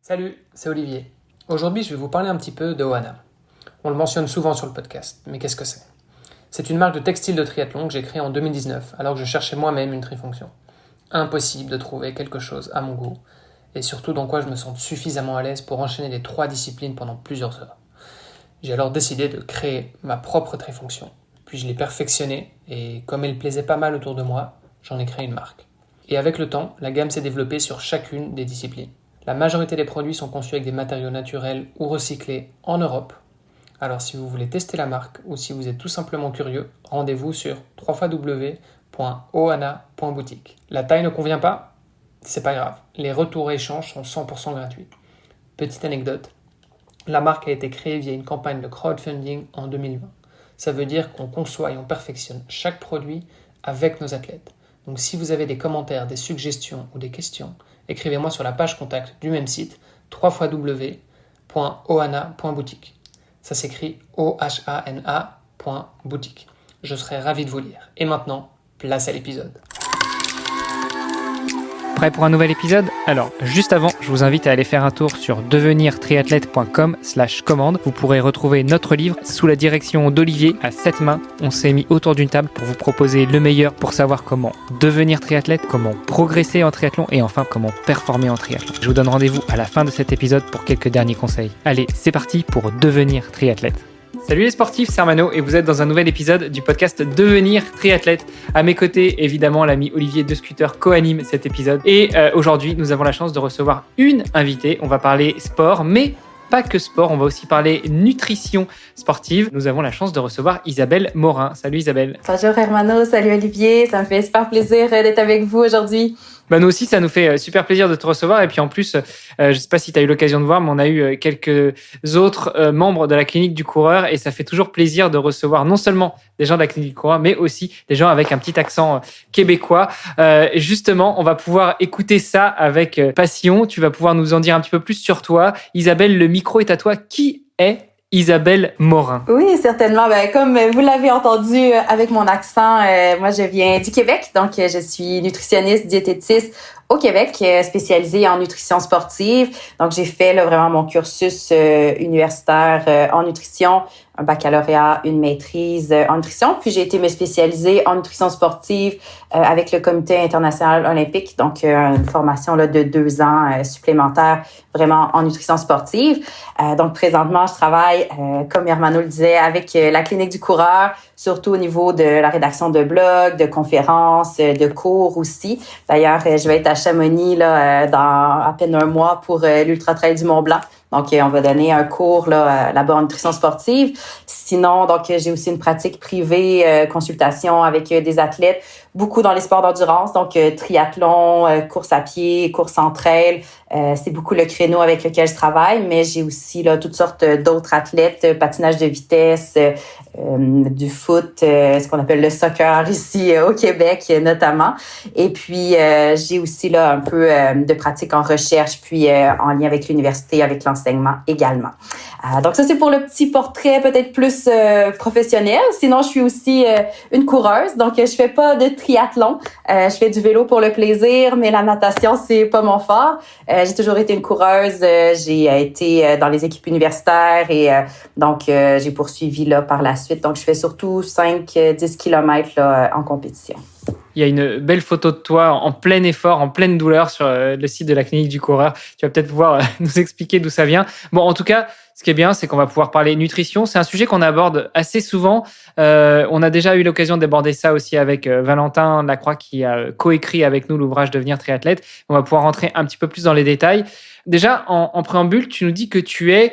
Salut, c'est Olivier. Aujourd'hui, je vais vous parler un petit peu de Ohana. On le mentionne souvent sur le podcast, mais qu'est-ce que c'est ? C'est une marque de textile de triathlon que j'ai créée en 2019, alors que je cherchais moi-même une trifonction. Impossible de trouver quelque chose à mon goût, et surtout dans quoi je me sens suffisamment à l'aise pour enchaîner les 3 disciplines pendant plusieurs heures. J'ai alors décidé de créer ma propre trifonction. Puis je l'ai perfectionnée, et comme elle plaisait pas mal autour de moi, j'en ai créé une marque. Et avec le temps, la gamme s'est développée sur chacune des disciplines. La majorité des produits sont conçus avec des matériaux naturels ou recyclés en Europe. Alors si vous voulez tester la marque ou si vous êtes tout simplement curieux, rendez-vous sur www.ohana.boutique. La taille ne convient pas ? C'est pas grave, les retours et échanges sont 100% gratuits. Petite anecdote, la marque a été créée via une campagne de crowdfunding en 2020. Ça veut dire qu'on conçoit et on perfectionne chaque produit avec nos athlètes. Donc si vous avez des commentaires, des suggestions ou des questions, écrivez-moi sur la page contact du même site www.ohana.boutique. Ça s'écrit OHANA.boutique. Je serai ravi de vous lire. Et maintenant, place à l'épisode. Prêt pour un nouvel épisode ? Alors, juste avant, je vous invite à aller faire un tour sur devenirtriathlète.com/commande. Vous pourrez retrouver notre livre sous la direction d'Olivier à 7 mains. On s'est mis autour d'une table pour vous proposer le meilleur pour savoir comment devenir triathlète, comment progresser en triathlon et enfin comment performer en triathlon. Je vous donne rendez-vous à la fin de cet épisode pour quelques derniers conseils. Allez, c'est parti pour devenir triathlète. Salut les sportifs, c'est Armano et vous êtes dans un nouvel épisode du podcast Devenir triathlète. À mes côtés, évidemment, l'ami Olivier de Scooter co-anime cet épisode. Et aujourd'hui, nous avons la chance de recevoir une invitée. On va parler sport, mais pas que sport, on va aussi parler nutrition sportive. Nous avons la chance de recevoir Isabelle Morin. Salut Isabelle. Bonjour Armano, salut Olivier, ça me fait super plaisir d'être avec vous aujourd'hui. Nous aussi, ça nous fait super plaisir de te recevoir. Et puis en plus, je ne sais pas si tu as eu l'occasion de voir, mais on a eu quelques autres membres de la clinique du coureur. Et ça fait toujours plaisir de recevoir non seulement des gens de la clinique du coureur, mais aussi des gens avec un petit accent québécois. Justement, on va pouvoir écouter ça avec passion. Tu vas pouvoir nous en dire un petit peu plus sur toi. Isabelle, le micro est à toi. Qui est Isabelle Morin? Oui, certainement. Comme vous l'avez entendu avec mon accent, moi je viens du Québec, donc je suis nutritionniste, diététiste au Québec, spécialisée en nutrition sportive. Donc j'ai fait vraiment mon cursus universitaire en nutrition, un baccalauréat, une maîtrise en nutrition. Puis j'ai été me spécialiser en nutrition sportive avec le Comité international olympique, donc une formation là, de 2 ans supplémentaire vraiment en nutrition sportive. Donc présentement, je travaille, comme Hermano le disait, avec la clinique du coureur, surtout au niveau de la rédaction de blogs, de conférences, de cours aussi. D'ailleurs, je vais être à Chamonix là, dans à peine un mois pour l'Ultra Trail du Mont-Blanc. Donc, on va donner un cours là-bas en nutrition sportive. Sinon, donc j'ai aussi une pratique privée, consultation avec des athlètes, beaucoup dans les sports d'endurance, donc triathlon, course à pied, course en trail. C'est beaucoup le créneau avec lequel je travaille, mais j'ai aussi là toutes sortes d'autres athlètes, patinage de vitesse, du foot, ce qu'on appelle le soccer ici au Québec notamment. Et puis j'ai aussi là un peu de pratique en recherche, puis en lien avec l'université, avec l'enseignement également. Donc ça c'est pour le petit portrait peut-être plus professionnel. Sinon je suis aussi une coureuse, donc je fais pas de triathlon. Je fais du vélo pour le plaisir, mais la natation c'est pas mon fort. J'ai toujours été une coureuse. J'ai été dans les équipes universitaires et donc j'ai poursuivi là par la suite. Donc je fais surtout 5-10 km là, en compétition. Il y a une belle photo de toi en plein effort, en pleine douleur sur le site de la clinique du coureur. Tu vas peut-être pouvoir nous expliquer d'où ça vient. Bon, en tout cas, ce qui est bien, c'est qu'on va pouvoir parler nutrition. C'est un sujet qu'on aborde assez souvent. On a déjà eu l'occasion d'aborder ça aussi avec Valentin Lacroix qui a coécrit avec nous l'ouvrage Devenir triathlète. On va pouvoir rentrer un petit peu plus dans les détails. Déjà, en préambule, tu nous dis que tu es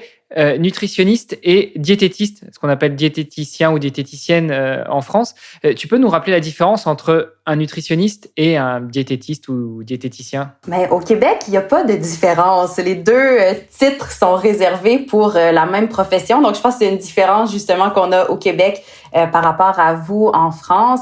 nutritionniste et diététiste, ce qu'on appelle diététicien ou diététicienne en France. Tu peux nous rappeler la différence entre un nutritionniste et un diététiste ou diététicien? Mais au Québec, il n'y a pas de différence. Les deux titres sont réservés pour la même profession. Donc, je pense que c'est une différence justement qu'on a au Québec par rapport à vous en France,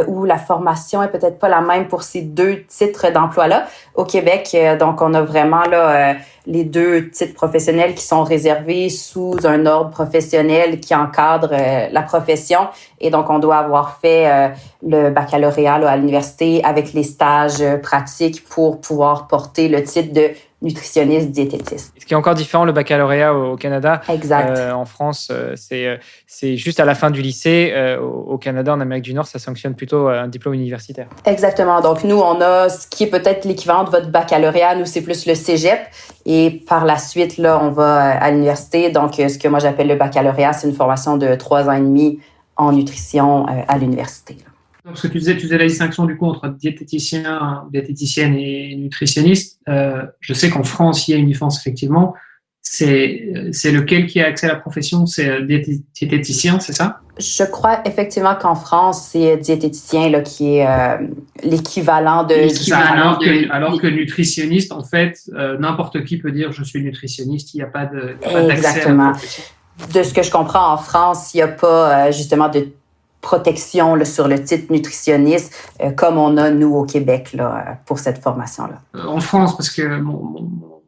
où la formation est peut-être pas la même pour ces 2 titres d'emploi-là. Au Québec, donc, on a vraiment là les 2 titres professionnels qui sont réservés sous un ordre professionnel qui encadre la profession. Et donc, on doit avoir fait le baccalauréat là, à l'université avec les stages pratiques pour pouvoir porter le titre de nutritionniste diététiste. Ce qui est encore différent, le baccalauréat au Canada. Exact. En France, c'est juste à la fin du lycée. Au Canada, en Amérique du Nord, ça sanctionne plutôt un diplôme universitaire. Exactement. Donc, nous, on a ce qui est peut-être l'équivalent de votre baccalauréat. Nous, c'est plus le cégep. Et par la suite, là, on va à l'université. Donc, ce que moi, j'appelle le baccalauréat, c'est une formation de 3 ans et demi en nutrition à l'université. Donc, ce que tu disais la distinction du coup entre diététicienne et nutritionniste. Je sais qu'en France, il y a une différence effectivement. C'est lequel qui a accès à la profession? C'est diététicien, c'est ça? Je crois effectivement qu'en France, c'est diététicien là, qui est l'équivalent de... Alors que nutritionniste, en fait, n'importe qui peut dire « je suis nutritionniste », il n'y a pas d'accès à la profession. De ce que je comprends, en France, il n'y a pas justement de protection là, sur le titre nutritionniste comme on a, nous, au Québec, là, pour cette formation-là. En France, parce que mon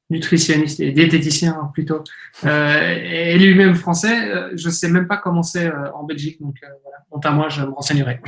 nutritionniste et diététicien plutôt, est lui-même français, je ne sais même pas comment c'est en Belgique, donc voilà. Honte à moi, je me renseignerai.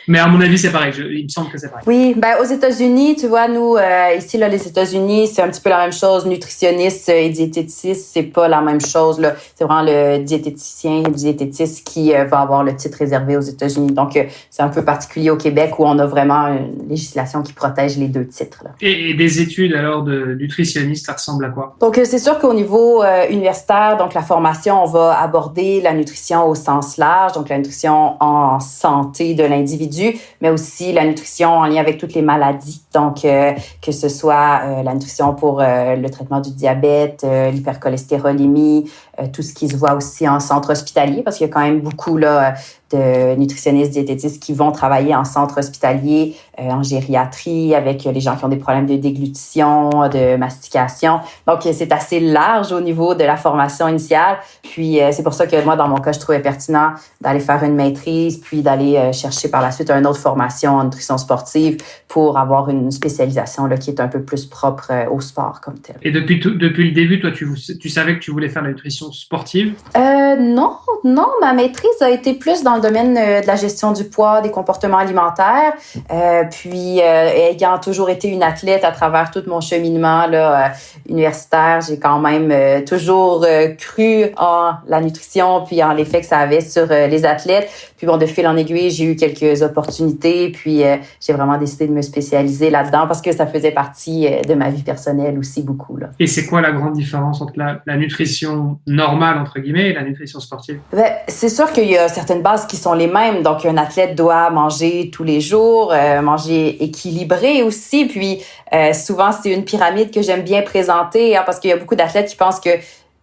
Mais à mon avis, c'est pareil. Il me semble que c'est pareil. Oui, aux États-Unis, tu vois, nous, ici, là, les États-Unis, c'est un petit peu la même chose. Nutritionniste et diététiciste, c'est pas la même chose, là. C'est vraiment le diététicien et diététiste qui va avoir le titre réservé aux États-Unis. Donc, c'est un peu particulier au Québec où on a vraiment une législation qui protège les deux titres, là. Et des études, alors, de nutritionniste, ça ressemble à quoi? Donc, c'est sûr qu'au niveau universitaire, donc la formation, on va aborder la nutrition au sens large, donc la nutrition en santé de l'individu, mais aussi la nutrition en lien avec toutes les maladies. Donc, que ce soit la nutrition pour le traitement du diabète, l'hypercholestérolémie, tout ce qui se voit aussi en centre hospitalier, parce qu'il y a quand même beaucoup là, de nutritionnistes, diététistes qui vont travailler en centre hospitalier, en gériatrie, avec les gens qui ont des problèmes de déglutition, de mastication. Donc, c'est assez large au niveau de la formation initiale. Puis, c'est pour ça que moi, dans mon cas, je trouvais pertinent d'aller faire une maîtrise, puis d'aller chercher par la suite une autre formation en nutrition sportive pour avoir une spécialisation là, qui est un peu plus propre au sport comme tel. Et depuis le début, toi, tu savais que tu voulais faire la nutrition sportive? Non, ma maîtrise a été plus dans le domaine de la gestion du poids, des comportements alimentaires. Puis, ayant toujours été une athlète à travers tout mon cheminement là, universitaire, j'ai quand même toujours cru en la nutrition puis en l'effet que ça avait sur les athlètes. Puis bon, de fil en aiguille, j'ai eu quelques opportunités. Puis, j'ai vraiment décidé de me spécialiser là-dedans parce que ça faisait partie de ma vie personnelle aussi beaucoup, là. Et c'est quoi la grande différence entre la nutrition normale, entre guillemets, et la nutrition sportive? C'est sûr qu'il y a certaines bases qui sont les mêmes. Donc, un athlète doit manger tous les jours, manger équilibré aussi. Puis, souvent, c'est une pyramide que j'aime bien présenter hein, parce qu'il y a beaucoup d'athlètes qui pensent que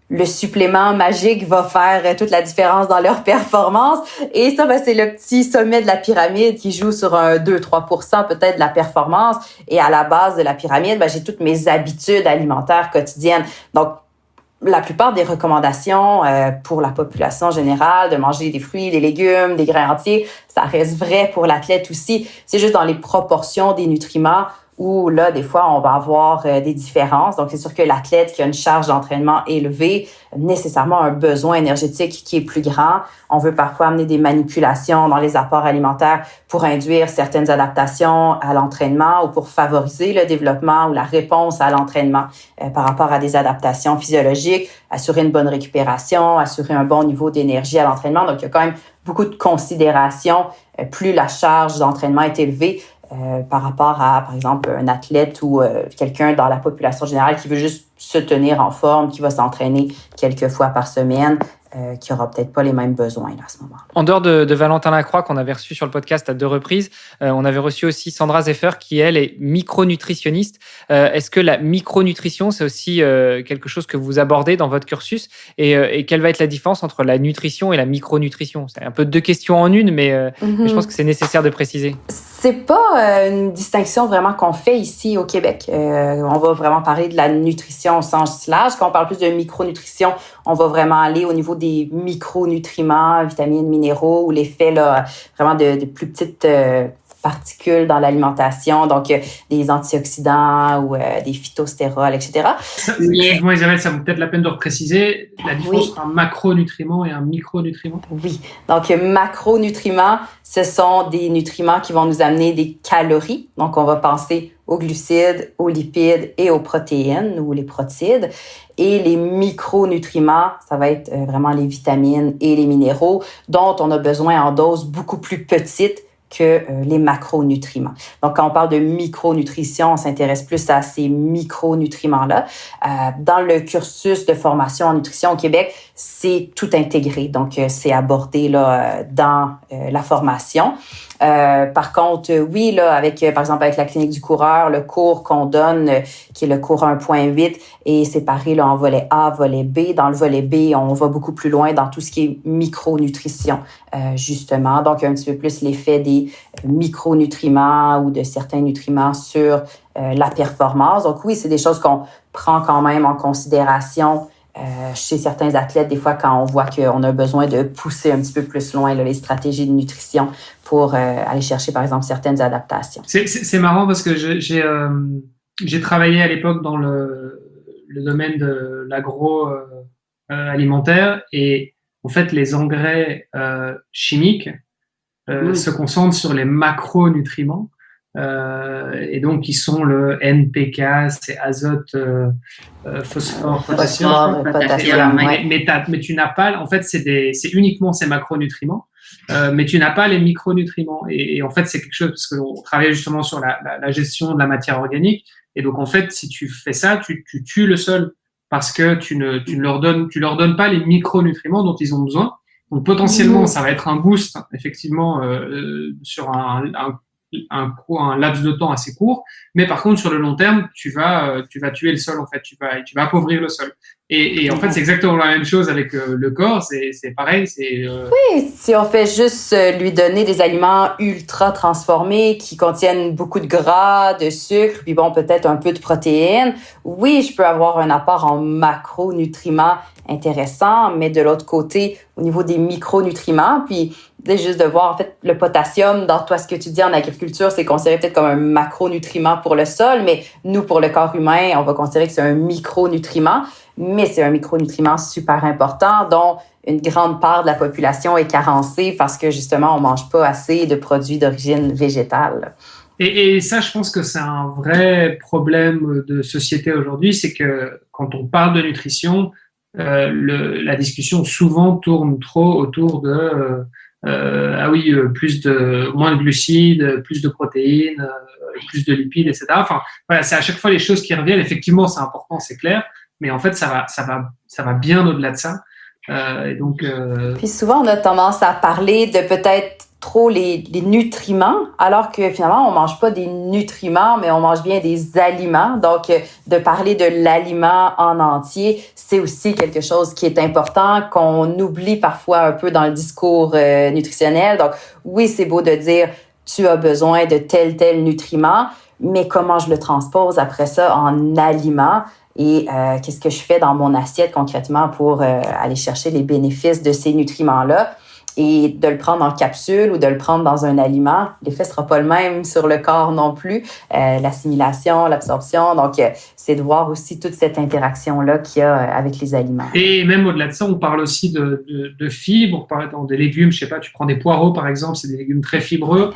le supplément magique va faire toute la différence dans leur performance. Et ça, c'est le petit sommet de la pyramide qui joue sur un 2-3% peut-être de la performance. Et à la base de la pyramide, j'ai toutes mes habitudes alimentaires quotidiennes. Donc, la plupart des recommandations pour la population générale de manger des fruits, des légumes, des grains entiers, ça reste vrai pour l'athlète aussi. C'est juste dans les proportions des nutriments où là, des fois, on va avoir des différences. Donc, c'est sûr que l'athlète qui a une charge d'entraînement élevée, nécessairement un besoin énergétique qui est plus grand. On veut parfois amener des manipulations dans les apports alimentaires pour induire certaines adaptations à l'entraînement ou pour favoriser le développement ou la réponse à l'entraînement par rapport à des adaptations physiologiques, assurer une bonne récupération, assurer un bon niveau d'énergie à l'entraînement. Donc, il y a quand même beaucoup de considérations. Plus la charge d'entraînement est élevée, par rapport à, par exemple, un athlète ou quelqu'un dans la population générale qui veut juste se tenir en forme, qui va s'entraîner quelques fois par semaine, qui n'aura peut-être pas les mêmes besoins là, à ce moment-là. En dehors de Valentin Lacroix, qu'on avait reçu sur le podcast à 2 reprises, on avait reçu aussi Sandra Zeffer, qui, elle, est micronutritionniste. Est-ce que la micronutrition, c'est aussi quelque chose que vous abordez dans votre cursus? Et quelle va être la différence entre la nutrition et la micronutrition? C'est un peu 2 questions en une, mais je pense que c'est nécessaire de préciser. C'est pas une distinction vraiment qu'on fait ici au Québec. On va vraiment parler de la nutrition au sens large. Quand on parle plus de micronutrition, on va vraiment aller au niveau des micronutriments, vitamines, minéraux, ou l'effet là, vraiment de plus petites particules dans l'alimentation, donc des antioxydants ou des phytostérols, etc. Excuse-moi Isabelle, ça vaut peut-être la peine de repréciser la différence entre un macronutriment et un micronutriment. Oui, donc macronutriments, ce sont des nutriments qui vont nous amener des calories. Donc, on va penser aux glucides, aux lipides et aux protéines ou les protides. Et les micronutriments, ça va être vraiment les vitamines et les minéraux dont on a besoin en doses beaucoup plus petites que les macronutriments. Donc, quand on parle de micronutrition, on s'intéresse plus à ces micronutriments-là. Dans le cursus de formation en nutrition au Québec, c'est tout intégré. Donc, c'est abordé là, dans la formation. Par contre, oui, là, par exemple, avec la clinique du coureur, le cours qu'on donne, qui est le cours 1.8, est séparé là, en volet A, volet B. Dans le volet B, on va beaucoup plus loin dans tout ce qui est micronutrition, justement. Donc, un petit peu plus l'effet des micronutriments ou de certains nutriments sur la performance. Donc, oui, c'est des choses qu'on prend quand même en considération chez certains athlètes, des fois, quand on voit qu'on a besoin de pousser un petit peu plus loin là, les stratégies de nutrition pour aller chercher, par exemple, certaines adaptations. C'est marrant parce que j'ai travaillé à l'époque dans le domaine de l'agroalimentaire et en fait, les engrais chimiques se concentrent sur les macronutriments. Et donc qui sont le NPK, c'est azote, phosphore, potassium. Mais tu n'as pas, en fait, c'est uniquement ces macronutriments, mais tu n'as pas les micronutriments. Et en fait, c'est quelque chose parce qu'on travaille justement sur la gestion de la matière organique. Et donc en fait, si tu fais ça, tu tues le sol parce que tu leur donnes pas les micronutriments dont ils ont besoin. Donc potentiellement, ça va être un boost effectivement sur un laps de temps assez court, mais par contre sur le long terme tu vas tuer le sol en fait, tu vas appauvrir le sol et en fait c'est exactement la même chose avec le corps, c'est pareil, oui, si on fait juste lui donner des aliments ultra transformés qui contiennent beaucoup de gras, de sucre, puis bon peut-être un peu de protéines, oui je peux avoir un apport en macronutriments intéressant, mais de l'autre côté au niveau des micronutriments, puis juste de voir en fait le potassium dans toi ce que tu dis en agriculture, c'est considéré peut-être comme un macronutriment pour le sol, mais nous pour le corps humain, on va considérer que c'est un micronutriment, mais c'est un micronutriment super important dont une grande part de la population est carencée parce que justement on mange pas assez de produits d'origine végétale. Et ça, je pense que c'est un vrai problème de société aujourd'hui, c'est que quand on parle de nutrition, la discussion souvent tourne trop autour de moins de glucides, plus de protéines, plus de lipides, etc. Enfin, voilà, c'est à chaque fois les choses qui reviennent. Effectivement, c'est important, c'est clair, mais en fait, ça va bien au-delà de ça. Et donc, Puis souvent, on a tendance à parler de peut-être trop les nutriments, alors que finalement, on mange pas des nutriments, mais on mange bien des aliments. Donc, de parler de l'aliment en entier, c'est aussi quelque chose qui est important, qu'on oublie parfois un peu dans le discours nutritionnel. Donc, oui, c'est beau de dire tu as besoin de tel nutriment, mais comment je le transpose après ça en aliment? Et qu'est-ce que je fais dans mon assiette concrètement pour aller chercher les bénéfices de ces nutriments-là? Et de le prendre en capsule ou de le prendre dans un aliment, l'effet sera pas le même sur le corps non plus. L'assimilation, l'absorption, donc c'est de voir aussi toute cette interaction-là qu'il y a avec les aliments. Et même au-delà de ça, on parle aussi de fibres, on parle des légumes, je sais pas, tu prends des poireaux par exemple, c'est des légumes très fibreux.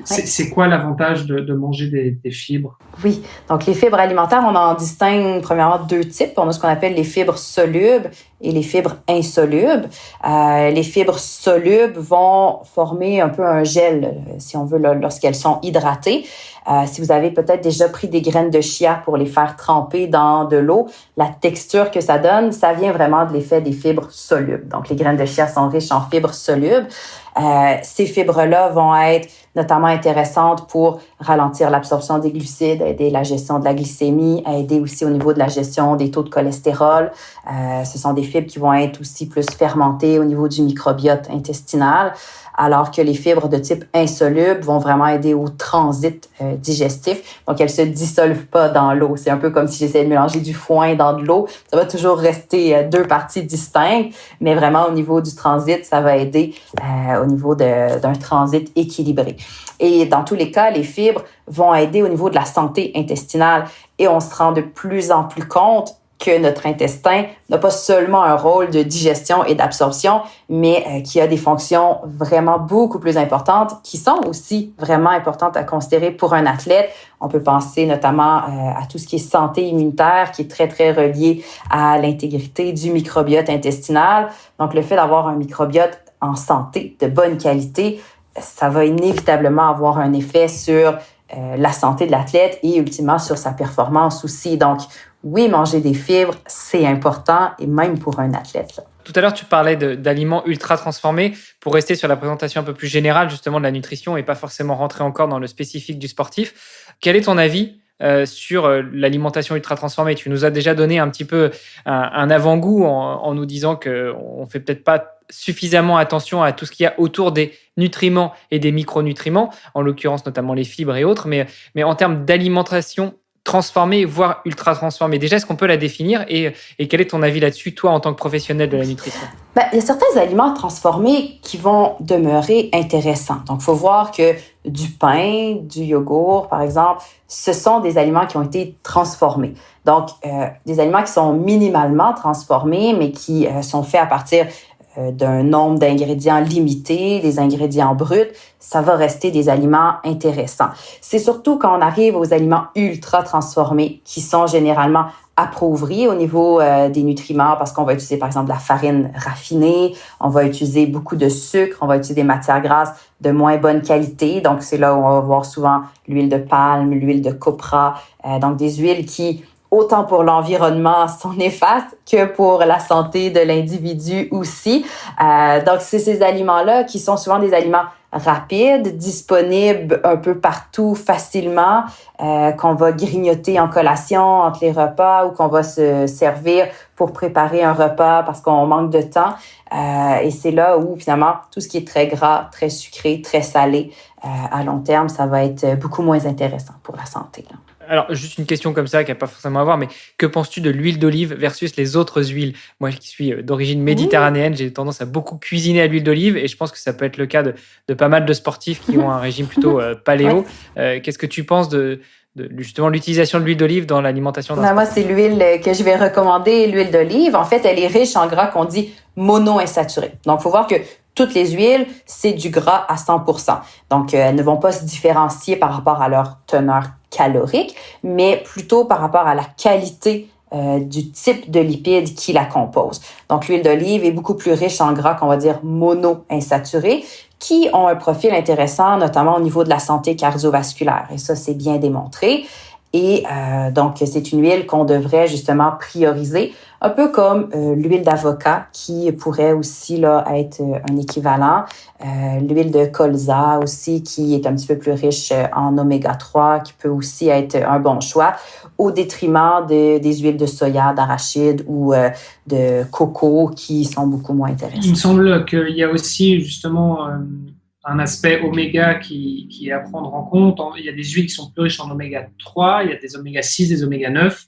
C'est quoi l'avantage de manger des fibres? Oui, donc les fibres alimentaires, on en distingue premièrement deux types. On a ce qu'on appelle les fibres solubles et les fibres insolubles. Les fibres solubles vont former un peu un gel, si on veut, lorsqu'elles sont hydratées. Si vous avez peut-être déjà pris des graines de chia pour les faire tremper dans de l'eau, la texture que ça donne, ça vient vraiment de l'effet des fibres solubles. Donc, les graines de chia sont riches en fibres solubles. Ces fibres-là vont être notamment intéressantes pour ralentir l'absorption des glucides, aider la gestion de la glycémie, aider aussi au niveau de la gestion des taux de cholestérol. Ce sont des fibres qui vont être aussi plus fermentées au niveau du microbiote intestinal, alors que les fibres de type insoluble vont vraiment aider au transit digestif. Donc, elles se dissolvent pas dans l'eau. C'est un peu comme si j'essayais de mélanger du foin dans de l'eau. Ça va toujours rester deux parties distinctes, mais vraiment au niveau du transit, ça va aider au niveau d'un transit équilibré. Et dans tous les cas, les fibres vont aider au niveau de la santé intestinale et on se rend de plus en plus compte que notre intestin n'a pas seulement un rôle de digestion et d'absorption, mais qui a des fonctions vraiment beaucoup plus importantes, qui sont aussi vraiment importantes à considérer pour un athlète. On peut penser notamment à tout ce qui est santé immunitaire, qui est très, très relié à l'intégrité du microbiote intestinal. Donc, le fait d'avoir un microbiote en santé, de bonne qualité, ça va inévitablement avoir un effet sur la santé de l'athlète et ultimement sur sa performance aussi. Donc, oui, manger des fibres, c'est important et même pour un athlète, là. Tout à l'heure, tu parlais d'aliments ultra transformés. Pour rester sur la présentation un peu plus générale justement de la nutrition et pas forcément rentrer encore dans le spécifique du sportif, quel est ton avis sur l'alimentation ultra transformée? Tu nous as déjà donné un petit peu un avant-goût en nous disant qu'on ne fait peut-être pas suffisamment attention à tout ce qu'il y a autour des nutriments et des micronutriments, en l'occurrence notamment les fibres et autres, mais en termes d'alimentation transformée, voire ultra transformée, déjà, est-ce qu'on peut la définir et quel est ton avis là-dessus, toi, en tant que professionnel de la nutrition? Il y a certains aliments transformés qui vont demeurer intéressants. Donc, il faut voir que du pain, du yogourt, par exemple, ce sont des aliments qui ont été transformés. Donc, des aliments qui sont minimalement transformés, mais qui sont faits à partir d'un nombre d'ingrédients limité, des ingrédients bruts, ça va rester des aliments intéressants. C'est surtout quand on arrive aux aliments ultra transformés qui sont généralement appauvris au niveau des nutriments parce qu'on va utiliser par exemple de la farine raffinée, on va utiliser beaucoup de sucre, on va utiliser des matières grasses de moins bonne qualité. Donc, c'est là où on va voir souvent l'huile de palme, l'huile de copra, donc des huiles qui autant pour l'environnement sont néfastes que pour la santé de l'individu aussi. Donc, c'est ces aliments-là qui sont souvent des aliments rapides, disponibles un peu partout facilement, qu'on va grignoter en collation entre les repas ou qu'on va se servir pour préparer un repas parce qu'on manque de temps. Et c'est là où, finalement, tout ce qui est très gras, très sucré, très salé, à long terme, ça va être beaucoup moins intéressant pour la santé, là. Alors, juste une question comme ça qui n'a pas forcément à voir, mais que penses-tu de l'huile d'olive versus les autres huiles? Moi qui suis d'origine méditerranéenne, j'ai tendance à beaucoup cuisiner à l'huile d'olive et je pense que ça peut être le cas de pas mal de sportifs qui ont un régime plutôt paléo. Qu'est-ce que tu penses de justement l'utilisation de l'huile d'olive dans l'alimentation d'un sportif? Moi, c'est l'huile que je vais recommander, l'huile d'olive. En fait, elle est riche en gras qu'on dit monoinsaturé. Donc, il faut voir que toutes les huiles, c'est du gras à 100%. Donc, elles ne vont pas se différencier par rapport à leur teneur calorique, mais plutôt par rapport à la qualité du type de lipides qui la composent. Donc, l'huile d'olive est beaucoup plus riche en gras qu'on va dire monoinsaturés, qui ont un profil intéressant, notamment au niveau de la santé cardiovasculaire. Et ça, c'est bien démontré. Et donc, c'est une huile qu'on devrait justement prioriser, un peu comme l'huile d'avocat qui pourrait aussi là être un équivalent. L'huile de colza aussi qui est un petit peu plus riche en oméga 3, qui peut aussi être un bon choix, au détriment des huiles de soya, d'arachide ou de coco qui sont beaucoup moins intéressantes. Il me semble qu'il y a aussi justement un aspect oméga qui est à prendre en compte. Il y a des huiles qui sont plus riches en oméga 3, il y a des oméga 6, des oméga 9.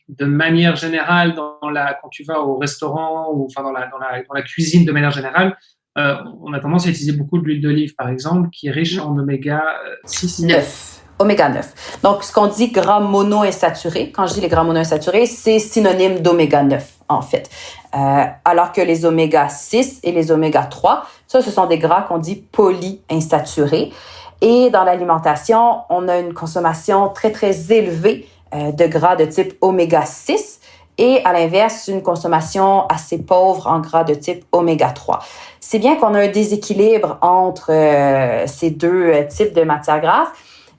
De manière générale, quand tu vas au restaurant ou enfin dans la cuisine de manière générale, on a tendance à utiliser beaucoup de l'huile d'olive, par exemple, qui est riche en oméga 6. 9. Oméga 9. Donc, ce qu'on dit gras monoinsaturés, quand je dis les gras monoinsaturés, c'est synonyme d'oméga 9, en fait. Alors que les oméga 6 et les oméga 3, ça, ce sont des gras qu'on dit polyinsaturés. Et dans l'alimentation, on a une consommation très, très élevée de gras de type oméga 6 et à l'inverse, une consommation assez pauvre en gras de type oméga 3. C'est bien qu'on a un déséquilibre entre ces deux types de matières grasses.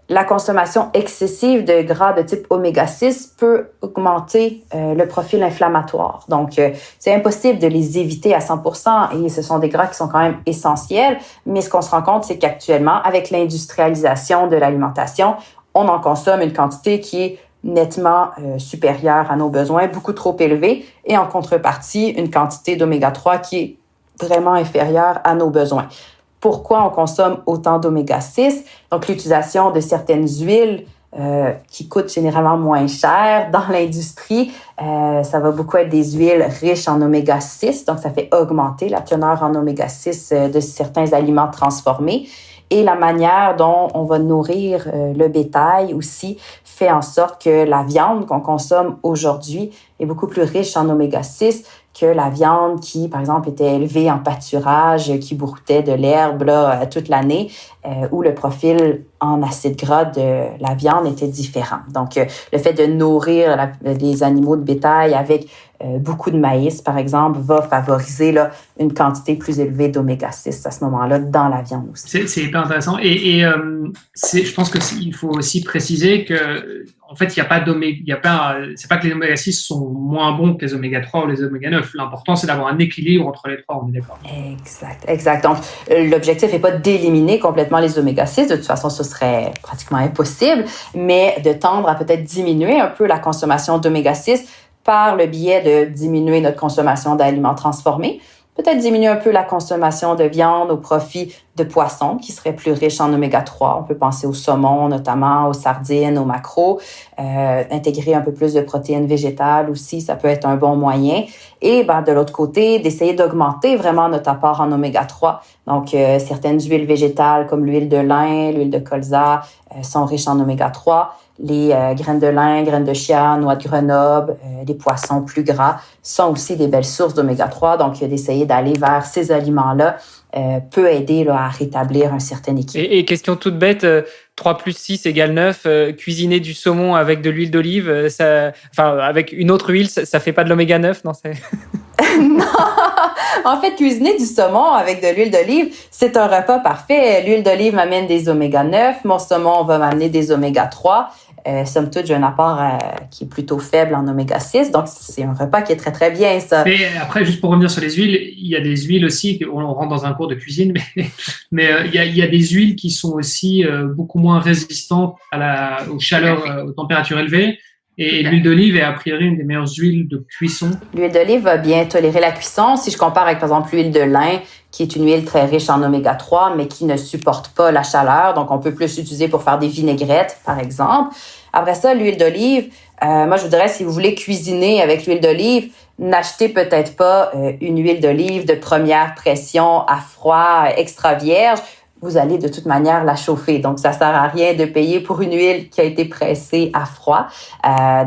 La consommation excessive de gras de type oméga 6 peut augmenter le profil inflammatoire. Donc, c'est impossible de les éviter à 100% et ce sont des gras qui sont quand même essentiels. Mais ce qu'on se rend compte, c'est qu'actuellement, avec l'industrialisation de l'alimentation, on en consomme une quantité qui est nettement supérieure à nos besoins, beaucoup trop élevée, et en contrepartie, une quantité d'oméga 3 qui est vraiment inférieure à nos besoins. Pourquoi on consomme autant d'oméga 6? Donc, l'utilisation de certaines huiles qui coûtent généralement moins cher dans l'industrie, ça va beaucoup être des huiles riches en oméga 6, donc ça fait augmenter la teneur en oméga 6 de certains aliments transformés. Et la manière dont on va nourrir le bétail aussi fait en sorte que la viande qu'on consomme aujourd'hui est beaucoup plus riche en oméga-6 que la viande qui, par exemple, était élevée en pâturage, qui broutait de l'herbe là, toute l'année, où le profil en acides gras de la viande était différent. Donc, le fait de nourrir les animaux de bétail avec beaucoup de maïs, par exemple, va favoriser là, une quantité plus élevée d'oméga-6 à ce moment-là dans la viande aussi. C'est hyper intéressant. Je pense qu'il faut aussi préciser que, en fait, c'est pas que les oméga-6 sont moins bons que les oméga-3 ou les oméga-9. L'important, c'est d'avoir un équilibre entre les trois, on est d'accord. Exact. Donc, l'objectif n'est pas d'éliminer complètement les oméga-6. De toute façon, ce serait pratiquement impossible, mais de tendre à peut-être diminuer un peu la consommation d'oméga-6 par le biais de diminuer notre consommation d'aliments transformés, peut-être diminuer un peu la consommation de viande au profit de poissons qui seraient plus riches en oméga-3. On peut penser au saumon notamment, aux sardines, aux maquereaux. Intégrer un peu plus de protéines végétales aussi, ça peut être un bon moyen. Et de l'autre côté, d'essayer d'augmenter vraiment notre apport en oméga-3. Donc, certaines huiles végétales comme l'huile de lin, l'huile de colza sont riches en oméga-3. Les graines de lin, graines de chia, noix de Grenoble, les poissons plus gras sont aussi des belles sources d'oméga-3. Donc, d'essayer d'aller vers ces aliments-là peut aider là, à rétablir un certain équilibre. Et question toute bête, 3 plus 6 égale 9, cuisiner du saumon avec de l'huile d'olive, avec une autre huile, ça fait pas de l'oméga 9, non? Non! En fait, cuisiner du saumon avec de l'huile d'olive, c'est un repas parfait. L'huile d'olive m'amène des oméga 9, mon saumon va m'amener des oméga 3. Somme toute, j'ai un apport qui est plutôt faible en oméga 6, donc c'est un repas qui est très, très bien, ça. Mais après, juste pour revenir sur les huiles, il y a des huiles aussi, on rentre dans un cours de cuisine, mais il y a des huiles qui sont aussi beaucoup moins résistantes aux chaleurs, aux températures élevées. Et l'huile d'olive est a priori une des meilleures huiles de cuisson. L'huile d'olive va bien tolérer la cuisson. Si je compare avec, par exemple, l'huile de lin, qui est une huile très riche en oméga 3, mais qui ne supporte pas la chaleur. Donc, on peut plus l'utiliser pour faire des vinaigrettes, par exemple. Après ça, l'huile d'olive, moi, je vous dirais, si vous voulez cuisiner avec l'huile d'olive, n'achetez peut-être pas une huile d'olive de première pression à froid, extra vierge. Vous allez de toute manière la chauffer. Donc, ça sert à rien de payer pour une huile qui a été pressée à froid.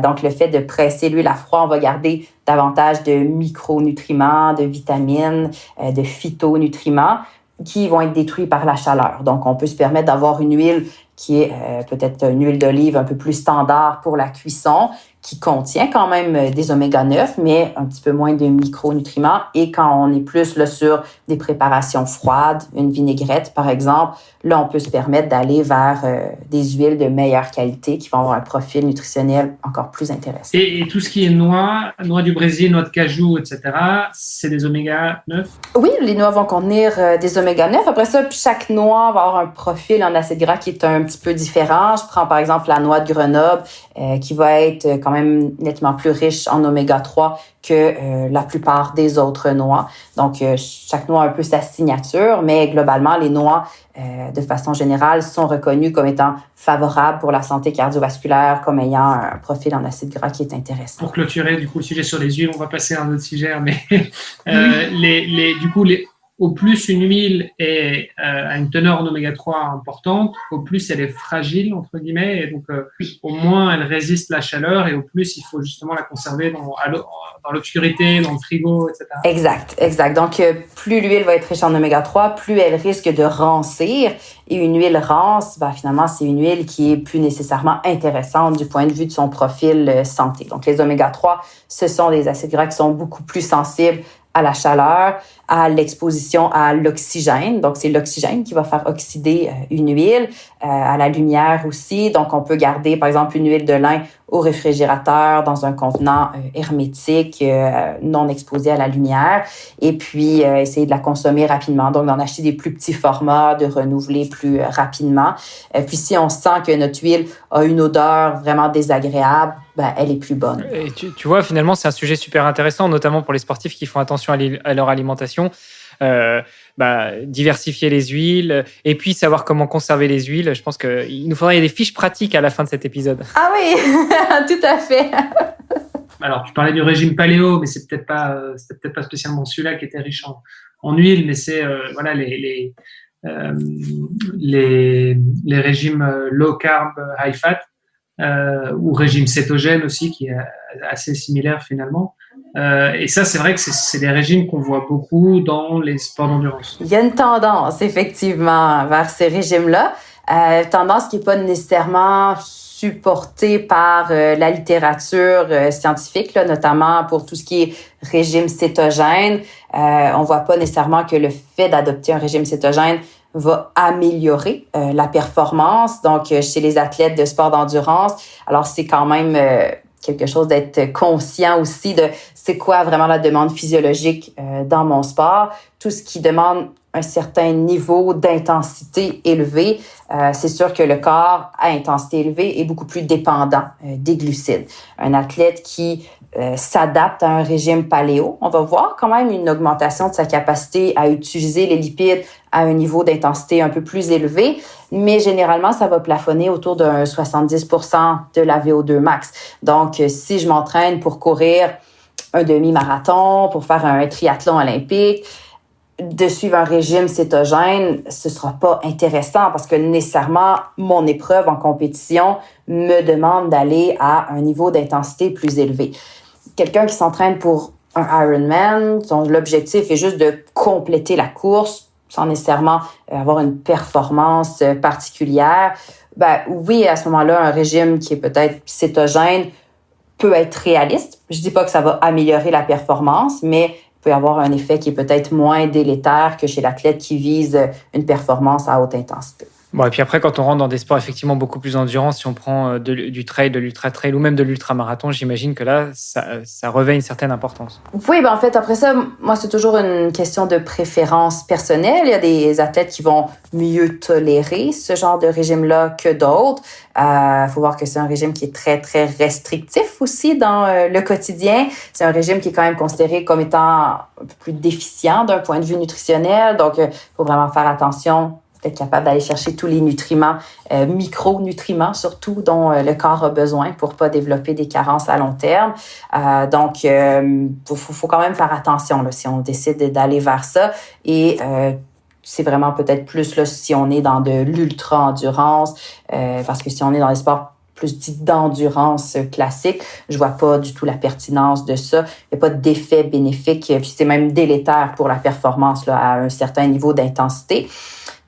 Donc, le fait de presser l'huile à froid, on va garder davantage de micronutriments, de vitamines, de phytonutriments qui vont être détruits par la chaleur. Donc, on peut se permettre d'avoir une huile qui est peut-être une huile d'olive un peu plus standard pour la cuisson, qui contient quand même des oméga-9, mais un petit peu moins de micronutriments. Et quand on est plus là, sur des préparations froides, une vinaigrette par exemple, là, on peut se permettre d'aller vers des huiles de meilleure qualité qui vont avoir un profil nutritionnel encore plus intéressant. Et tout ce qui est noix du Brésil, noix de cajou, etc., c'est des oméga-9? Oui, les noix vont contenir des oméga-9. Après ça, chaque noix va avoir un profil en acides gras qui est un petit peu différent. Je prends par exemple la noix de Grenoble qui va être quand même nettement plus riche en oméga-3 que la plupart des autres noix. Donc, chaque noix a un peu sa signature, mais globalement, les noix, de façon générale, sont reconnues comme étant favorables pour la santé cardiovasculaire, comme ayant un profil en acides gras qui est intéressant. Pour clôturer, du coup, le sujet sur les huiles, on va passer à un autre sujet, mais au plus une huile a une teneur en oméga-3 importante, au plus elle est fragile, entre guillemets, et donc au moins elle résiste la chaleur, et au plus il faut justement la conserver dans l'obscurité, dans le frigo, etc. Exact. Donc, plus l'huile va être riche en oméga-3, plus elle risque de rancir. Et une huile rance, finalement, c'est une huile qui est plus nécessairement intéressante du point de vue de son profil santé. Donc, les oméga-3, ce sont des acides gras qui sont beaucoup plus sensibles à la chaleur, à l'exposition à l'oxygène. Donc, c'est l'oxygène qui va faire oxyder une huile, à la lumière aussi. Donc, on peut garder, par exemple, une huile de lin au réfrigérateur dans un contenant hermétique, non exposé à la lumière, et puis essayer de la consommer rapidement. Donc, d'en acheter des plus petits formats, de renouveler plus rapidement. Puis, si on sent que notre huile a une odeur vraiment désagréable, elle est plus bonne. Et tu vois, finalement, c'est un sujet super intéressant, notamment pour les sportifs qui font attention à leur alimentation. Diversifier les huiles et puis savoir comment conserver les huiles. Je pense qu'il nous faudrait des fiches pratiques à la fin de cet épisode. Ah oui, tout à fait. Alors, tu parlais du régime paléo, mais c'était peut-être pas spécialement celui-là qui était riche en huile, mais c'est les régimes low carb, high fat, ou régime cétogène aussi, qui est assez similaire finalement. Et ça, c'est vrai que c'est des régimes qu'on voit beaucoup dans les sports d'endurance. Il y a une tendance, effectivement, vers ces régimes-là. Tendance qui n'est pas nécessairement supportée par la littérature scientifique, là, notamment pour tout ce qui est régime cétogène. On voit pas nécessairement que le fait d'adopter un régime cétogène va améliorer la performance. Donc, chez les athlètes de sport d'endurance, alors c'est quand même quelque chose d'être conscient aussi de c'est quoi vraiment la demande physiologique dans mon sport. Tout ce qui demande un certain niveau d'intensité élevée, c'est sûr que le corps à intensité élevée est beaucoup plus dépendant des glucides. Un athlète qui s'adapte à un régime paléo, on va voir quand même une augmentation de sa capacité à utiliser les lipides à un niveau d'intensité un peu plus élevé, mais généralement, ça va plafonner autour d'un 70% de la VO2 max. Donc, si je m'entraîne pour courir un demi-marathon, pour faire un triathlon olympique, de suivre un régime cétogène, ce sera pas intéressant parce que nécessairement, mon épreuve en compétition me demande d'aller à un niveau d'intensité plus élevé. Quelqu'un qui s'entraîne pour un Ironman, dont l'objectif est juste de compléter la course sans nécessairement avoir une performance particulière, ben oui, à ce moment-là, un régime qui est peut-être cétogène peut être réaliste. Je dis pas que ça va améliorer la performance, mais peut avoir un effet qui est peut-être moins délétère que chez l'athlète qui vise une performance à haute intensité. Bon, et puis après, quand on rentre dans des sports effectivement beaucoup plus endurance, si on prend du trail, de l'ultra-trail ou même de l'ultramarathon, j'imagine que là, ça revêt une certaine importance. Oui, ben en fait, après ça, moi, c'est toujours une question de préférence personnelle. Il y a des athlètes qui vont mieux tolérer ce genre de régime-là que d'autres. Faut voir que c'est un régime qui est très, très restrictif aussi dans le quotidien. C'est un régime qui est quand même considéré comme étant un peu plus déficient d'un point de vue nutritionnel. Donc, faut vraiment faire attention, être capable d'aller chercher tous les nutriments, micronutriments surtout, dont le corps a besoin pour pas développer des carences à long terme. Donc, faut quand même faire attention là, si on décide d'aller vers ça. Et c'est vraiment peut-être plus là, si on est dans de l'ultra-endurance, parce que si on est dans les sports plus dit d'endurance classique, je vois pas du tout la pertinence de ça. Il n'y a pas d'effet bénéfique, puis c'est même délétère pour la performance là, à un certain niveau d'intensité.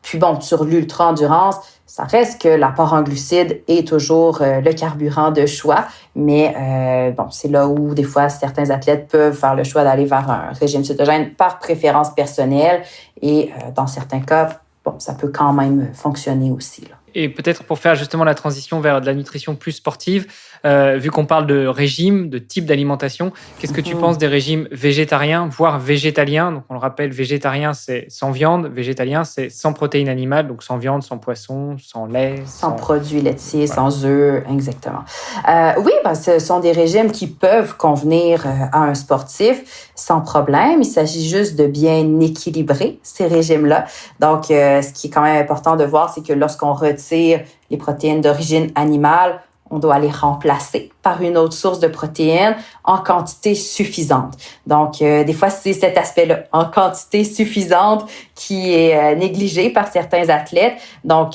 Puis bon, sur l'ultra-endurance, ça reste que l'apport en glucides est toujours le carburant de choix, mais bon, c'est là où des fois certains athlètes peuvent faire le choix d'aller vers un régime cétogène par préférence personnelle et dans certains cas, bon, ça peut quand même fonctionner aussi, là. Et peut-être pour faire justement la transition vers de la nutrition plus sportive, vu qu'on parle de régime, de type d'alimentation, qu'est-ce que tu penses des régimes végétariens, voire végétaliens? Donc on le rappelle, végétarien c'est sans viande, végétalien c'est sans protéines animales, donc sans viande, sans poisson, sans lait. Sans produits laitiers, voilà. Sans œufs, exactement. Oui, ben, ce sont des régimes qui peuvent convenir à un sportif sans problème. Il s'agit juste de bien équilibrer ces régimes-là. Donc, ce qui est quand même important de voir, c'est que lorsqu'on retire les protéines d'origine animale, on doit les remplacer par une autre source de protéines en quantité suffisante. Donc, des fois, c'est cet aspect-là, en quantité suffisante, qui est négligé par certains athlètes. Donc,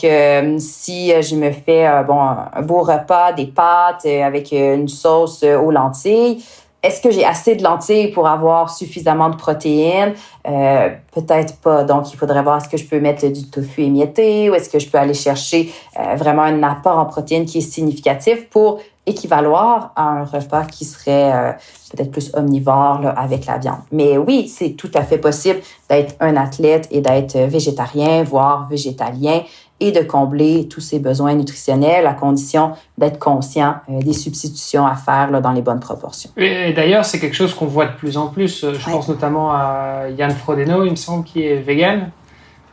si je me fais un beau repas, des pâtes avec une sauce aux lentilles, est-ce que j'ai assez de lentilles pour avoir suffisamment de protéines? Peut-être pas. Donc, il faudrait voir est-ce que je peux mettre du tofu émietté ou est-ce que je peux aller chercher vraiment un apport en protéines qui est significatif pour équivaloir à un repas qui serait peut-être plus omnivore là, avec la viande. Mais oui, c'est tout à fait possible d'être un athlète et d'être végétarien, voire végétalien, et de combler tous ses besoins nutritionnels à condition d'être conscient des substitutions à faire là, dans les bonnes proportions. Et d'ailleurs, c'est quelque chose qu'on voit de plus en plus. Je pense notamment à Yann Frodeno, il me semble, qui est vegan.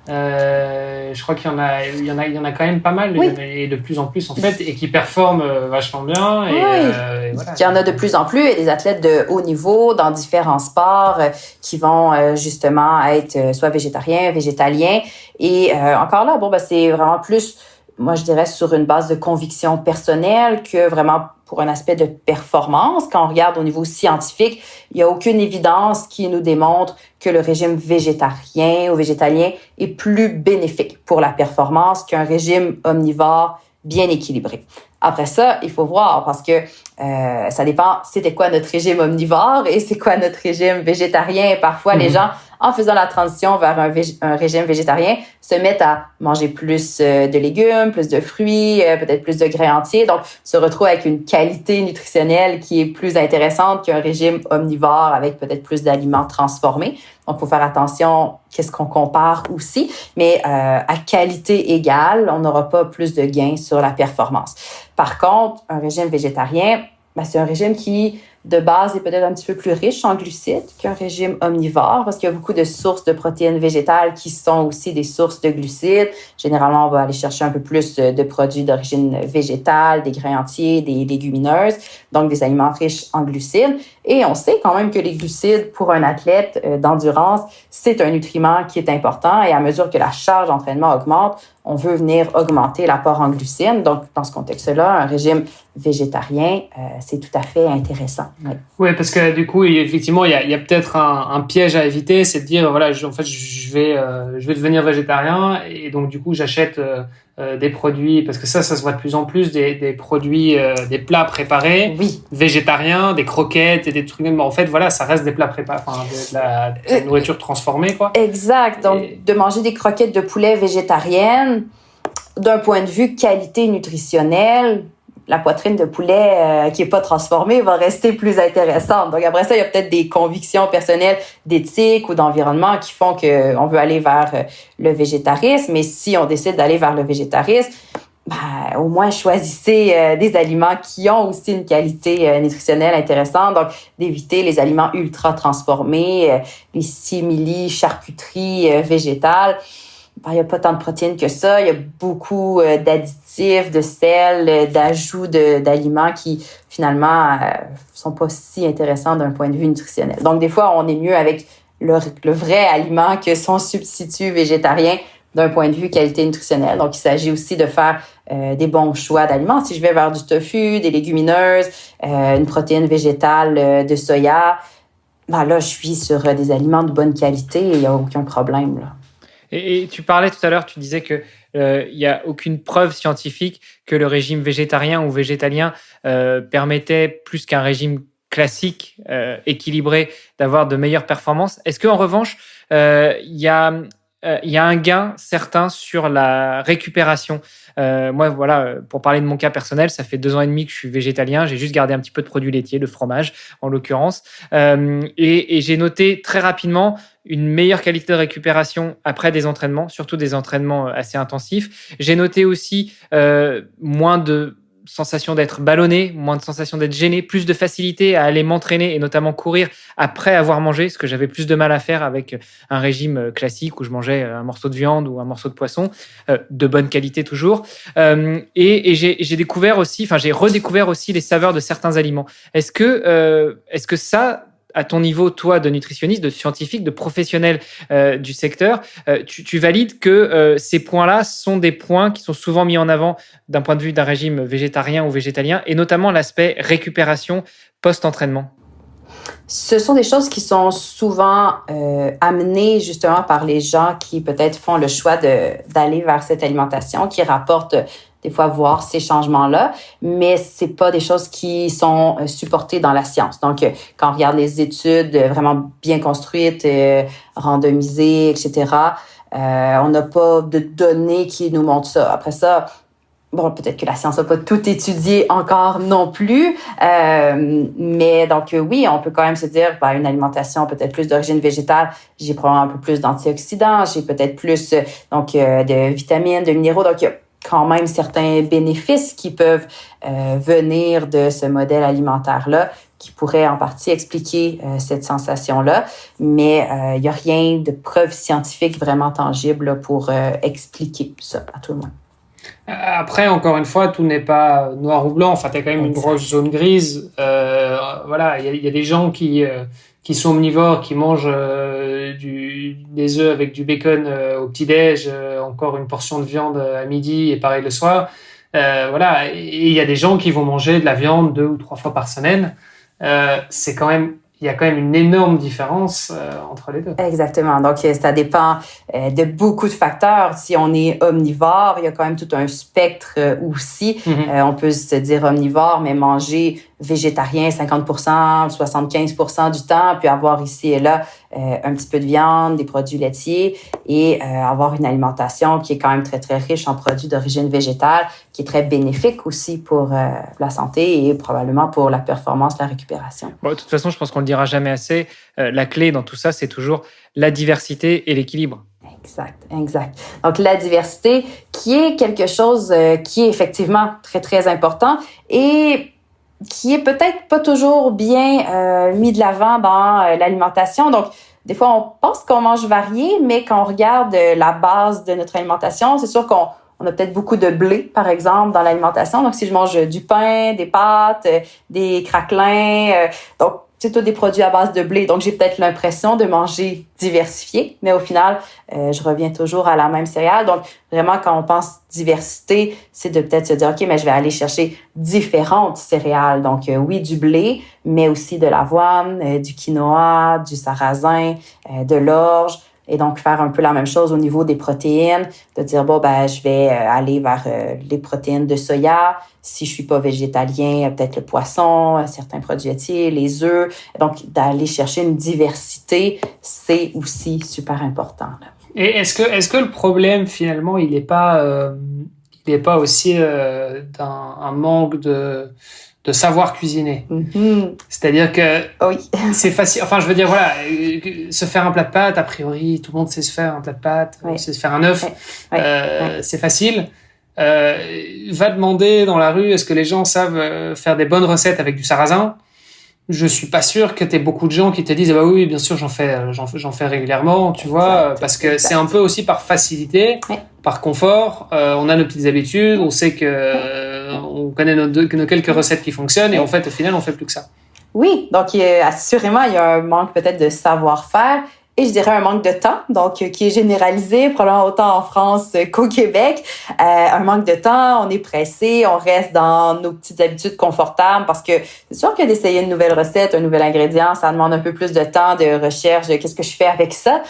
Je crois qu'il y en a quand même pas mal, oui. Et de plus en plus en fait, et qui performent vachement bien. Et, oui. Et voilà. Il y en a de plus en plus, et des athlètes de haut niveau dans différents sports qui vont justement être soit végétariens, végétaliens. Et encore là, c'est vraiment plus, moi je dirais, sur une base de conviction personnelle que vraiment pour un aspect de performance. Quand on regarde au niveau scientifique, il n'y a aucune évidence qui nous démontre que le régime végétarien ou végétalien est plus bénéfique pour la performance qu'un régime omnivore bien équilibré. Après ça, il faut voir parce que ça dépend c'était quoi notre régime omnivore et c'est quoi notre régime végétarien. Parfois, les gens, en faisant la transition vers un régime végétarien, se mettent à manger plus de légumes, plus de fruits, peut-être plus de grains entiers. Donc, se retrouvent avec une qualité nutritionnelle qui est plus intéressante qu'un régime omnivore avec peut-être plus d'aliments transformés. Donc, il faut faire attention qu'est-ce qu'on compare aussi. Mais à qualité égale, on n'aura pas plus de gains sur la performance. Par contre, un régime végétarien, c'est un régime qui, de base, est peut-être un petit peu plus riche en glucides qu'un régime omnivore parce qu'il y a beaucoup de sources de protéines végétales qui sont aussi des sources de glucides. Généralement, on va aller chercher un peu plus de produits d'origine végétale, des grains entiers, des légumineuses, donc des aliments riches en glucides. Et on sait quand même que les glucides, pour un athlète d'endurance, c'est un nutriment qui est important et à mesure que la charge d'entraînement augmente, on veut venir augmenter l'apport en glucides. Donc, dans ce contexte-là, un régime végétarien, c'est tout à fait intéressant. Oui, parce que du coup, effectivement, il y a peut-être un piège à éviter, c'est de dire, voilà, je vais devenir végétarien et donc du coup, j'achète des produits, parce que ça se voit de plus en plus, des produits, des plats préparés, végétariens, des croquettes et des trucs. Mais en fait, voilà, ça reste des plats préparés, enfin, de la nourriture transformée, quoi. Exact. Donc, de manger des croquettes de poulet végétariennes, d'un point de vue qualité nutritionnelle, la poitrine de poulet qui est pas transformée va rester plus intéressante. Donc après ça, il y a peut-être des convictions personnelles d'éthique ou d'environnement qui font qu'on veut aller vers le végétarisme. Mais si on décide d'aller vers le végétarisme, au moins choisissez des aliments qui ont aussi une qualité nutritionnelle intéressante. Donc d'éviter les aliments ultra transformés, les simili, charcuteries végétales. Il n'y a pas tant de protéines que ça. Il y a beaucoup d'additifs, de sel, d'ajouts d'aliments qui, finalement, sont pas si intéressants d'un point de vue nutritionnel. Donc, des fois, on est mieux avec le vrai aliment que son substitut végétarien d'un point de vue qualité nutritionnelle. Donc, il s'agit aussi de faire des bons choix d'aliments. Si je vais vers du tofu, des légumineuses, une protéine végétale de soya, là, je suis sur des aliments de bonne qualité et il n'y a aucun problème, là. Et tu parlais tout à l'heure, tu disais que il y a aucune preuve scientifique que le régime végétarien ou végétalien permettait plus qu'un régime classique équilibré d'avoir de meilleures performances. Est-ce qu'en revanche, il y a un gain certain sur la récupération? Moi, voilà, pour parler de mon cas personnel, ça fait 2 ans et demi que je suis végétalien. J'ai juste gardé un petit peu de produits laitiers, de fromage en l'occurrence. Et j'ai noté très rapidement une meilleure qualité de récupération après des entraînements, surtout des entraînements assez intensifs. J'ai noté aussi moins de sensation d'être ballonné, moins de sensation d'être gêné, plus de facilité à aller m'entraîner et notamment courir après avoir mangé, ce que j'avais plus de mal à faire avec un régime classique où je mangeais un morceau de viande ou un morceau de poisson, de bonne qualité toujours. Et j'ai découvert aussi, enfin j'ai redécouvert aussi les saveurs de certains aliments. Est-ce que ça, à ton niveau, toi, de nutritionniste, de scientifique, de professionnel du secteur, tu valides que ces points-là sont des points qui sont souvent mis en avant d'un point de vue d'un régime végétarien ou végétalien, et notamment l'aspect récupération post-entraînement? Ce sont des choses qui sont souvent amenées justement par les gens qui peut-être font le choix d'aller vers cette alimentation, qui rapportent des fois voir ces changements-là, mais c'est pas des choses qui sont supportées dans la science. Donc, quand on regarde les études vraiment bien construites, randomisées, etc., on n'a pas de données qui nous montrent ça. Après ça, bon, peut-être que la science n'a pas tout étudié encore non plus, mais donc oui, on peut quand même se dire, une alimentation peut-être plus d'origine végétale, j'ai probablement un peu plus d'antioxydants, j'ai peut-être plus de vitamines, de minéraux, donc il y a quand même certains bénéfices qui peuvent venir de ce modèle alimentaire-là, qui pourraient en partie expliquer cette sensation-là, mais il n'y a rien de preuve scientifique vraiment tangible pour expliquer ça à tout le monde. Après, encore une fois, tout n'est pas noir ou blanc. Enfin, tu as quand même une grosse zone grise. Voilà, il y a des gens qui sont omnivores, qui mangent des œufs avec du bacon au petit-déj, encore une portion de viande à midi et pareil le soir. Voilà. Et il y a des gens qui vont manger de la viande 2 ou 3 fois par semaine. Il y a quand même une énorme différence entre les deux. Exactement. Donc, ça dépend de beaucoup de facteurs. Si on est omnivore, il y a quand même tout un spectre aussi. On peut se dire omnivore, mais manger végétarien 50%, 75% du temps, puis avoir ici et là un petit peu de viande, des produits laitiers et avoir une alimentation qui est quand même très, très riche en produits d'origine végétale, qui est très bénéfique aussi pour la santé et probablement pour la performance, la récupération. Bon, de toute façon, je pense qu'on ne le dira jamais assez. La clé dans tout ça, c'est toujours la diversité et l'équilibre. Exact. Donc, la diversité qui est quelque chose qui est effectivement très, très important et qui est peut-être pas toujours bien mis de l'avant dans l'alimentation. Donc, des fois, on pense qu'on mange varié, mais quand on regarde la base de notre alimentation, c'est sûr qu'on a peut-être beaucoup de blé, par exemple, dans l'alimentation. Donc, si je mange du pain, des pâtes, des craquelins, donc c'est tous des produits à base de blé. Donc, j'ai peut-être l'impression de manger diversifié, mais au final, je reviens toujours à la même céréale. Donc, vraiment, quand on pense diversité, c'est de peut-être se dire, OK, mais je vais aller chercher différentes céréales. Donc, oui, du blé, mais aussi de l'avoine, du quinoa, du sarrasin, de l'orge. Et donc, faire un peu la même chose au niveau des protéines, de dire, je vais aller vers les protéines de soya. Si je suis pas végétalien, peut-être le poisson, certains produits laitiers, les œufs. Donc, d'aller chercher une diversité, c'est aussi super important, là. Et est-ce que le problème, finalement, il n'est pas aussi d'un manque de savoir cuisiner. C'est-à-dire que c'est facile. Enfin, je veux dire, voilà, se faire un plat de pâtes, a priori, tout le monde sait se faire un plat de pâtes, sait se faire un œuf. C'est facile. Va demander dans la rue, est-ce que les gens savent faire des bonnes recettes avec du sarrasin? Je suis pas sûr que t'aies beaucoup de gens qui te disent, bah oui, bien sûr, j'en fais régulièrement, tu vois, parce que c'est un peu aussi par facilité, par confort. On a nos petites habitudes, on sait que on connaît nos quelques recettes qui fonctionnent, et en fait, au final, on fait plus que ça. Oui, donc assurément, il y a un manque peut-être de savoir-faire. Et je dirais un manque de temps, donc qui est généralisé, probablement autant en France qu'au Québec. Un manque de temps, on est pressé, on reste dans nos petites habitudes confortables parce que c'est sûr que d'essayer une nouvelle recette, un nouvel ingrédient, ça demande un peu plus de temps, de recherche, de qu'est-ce que je fais avec ça.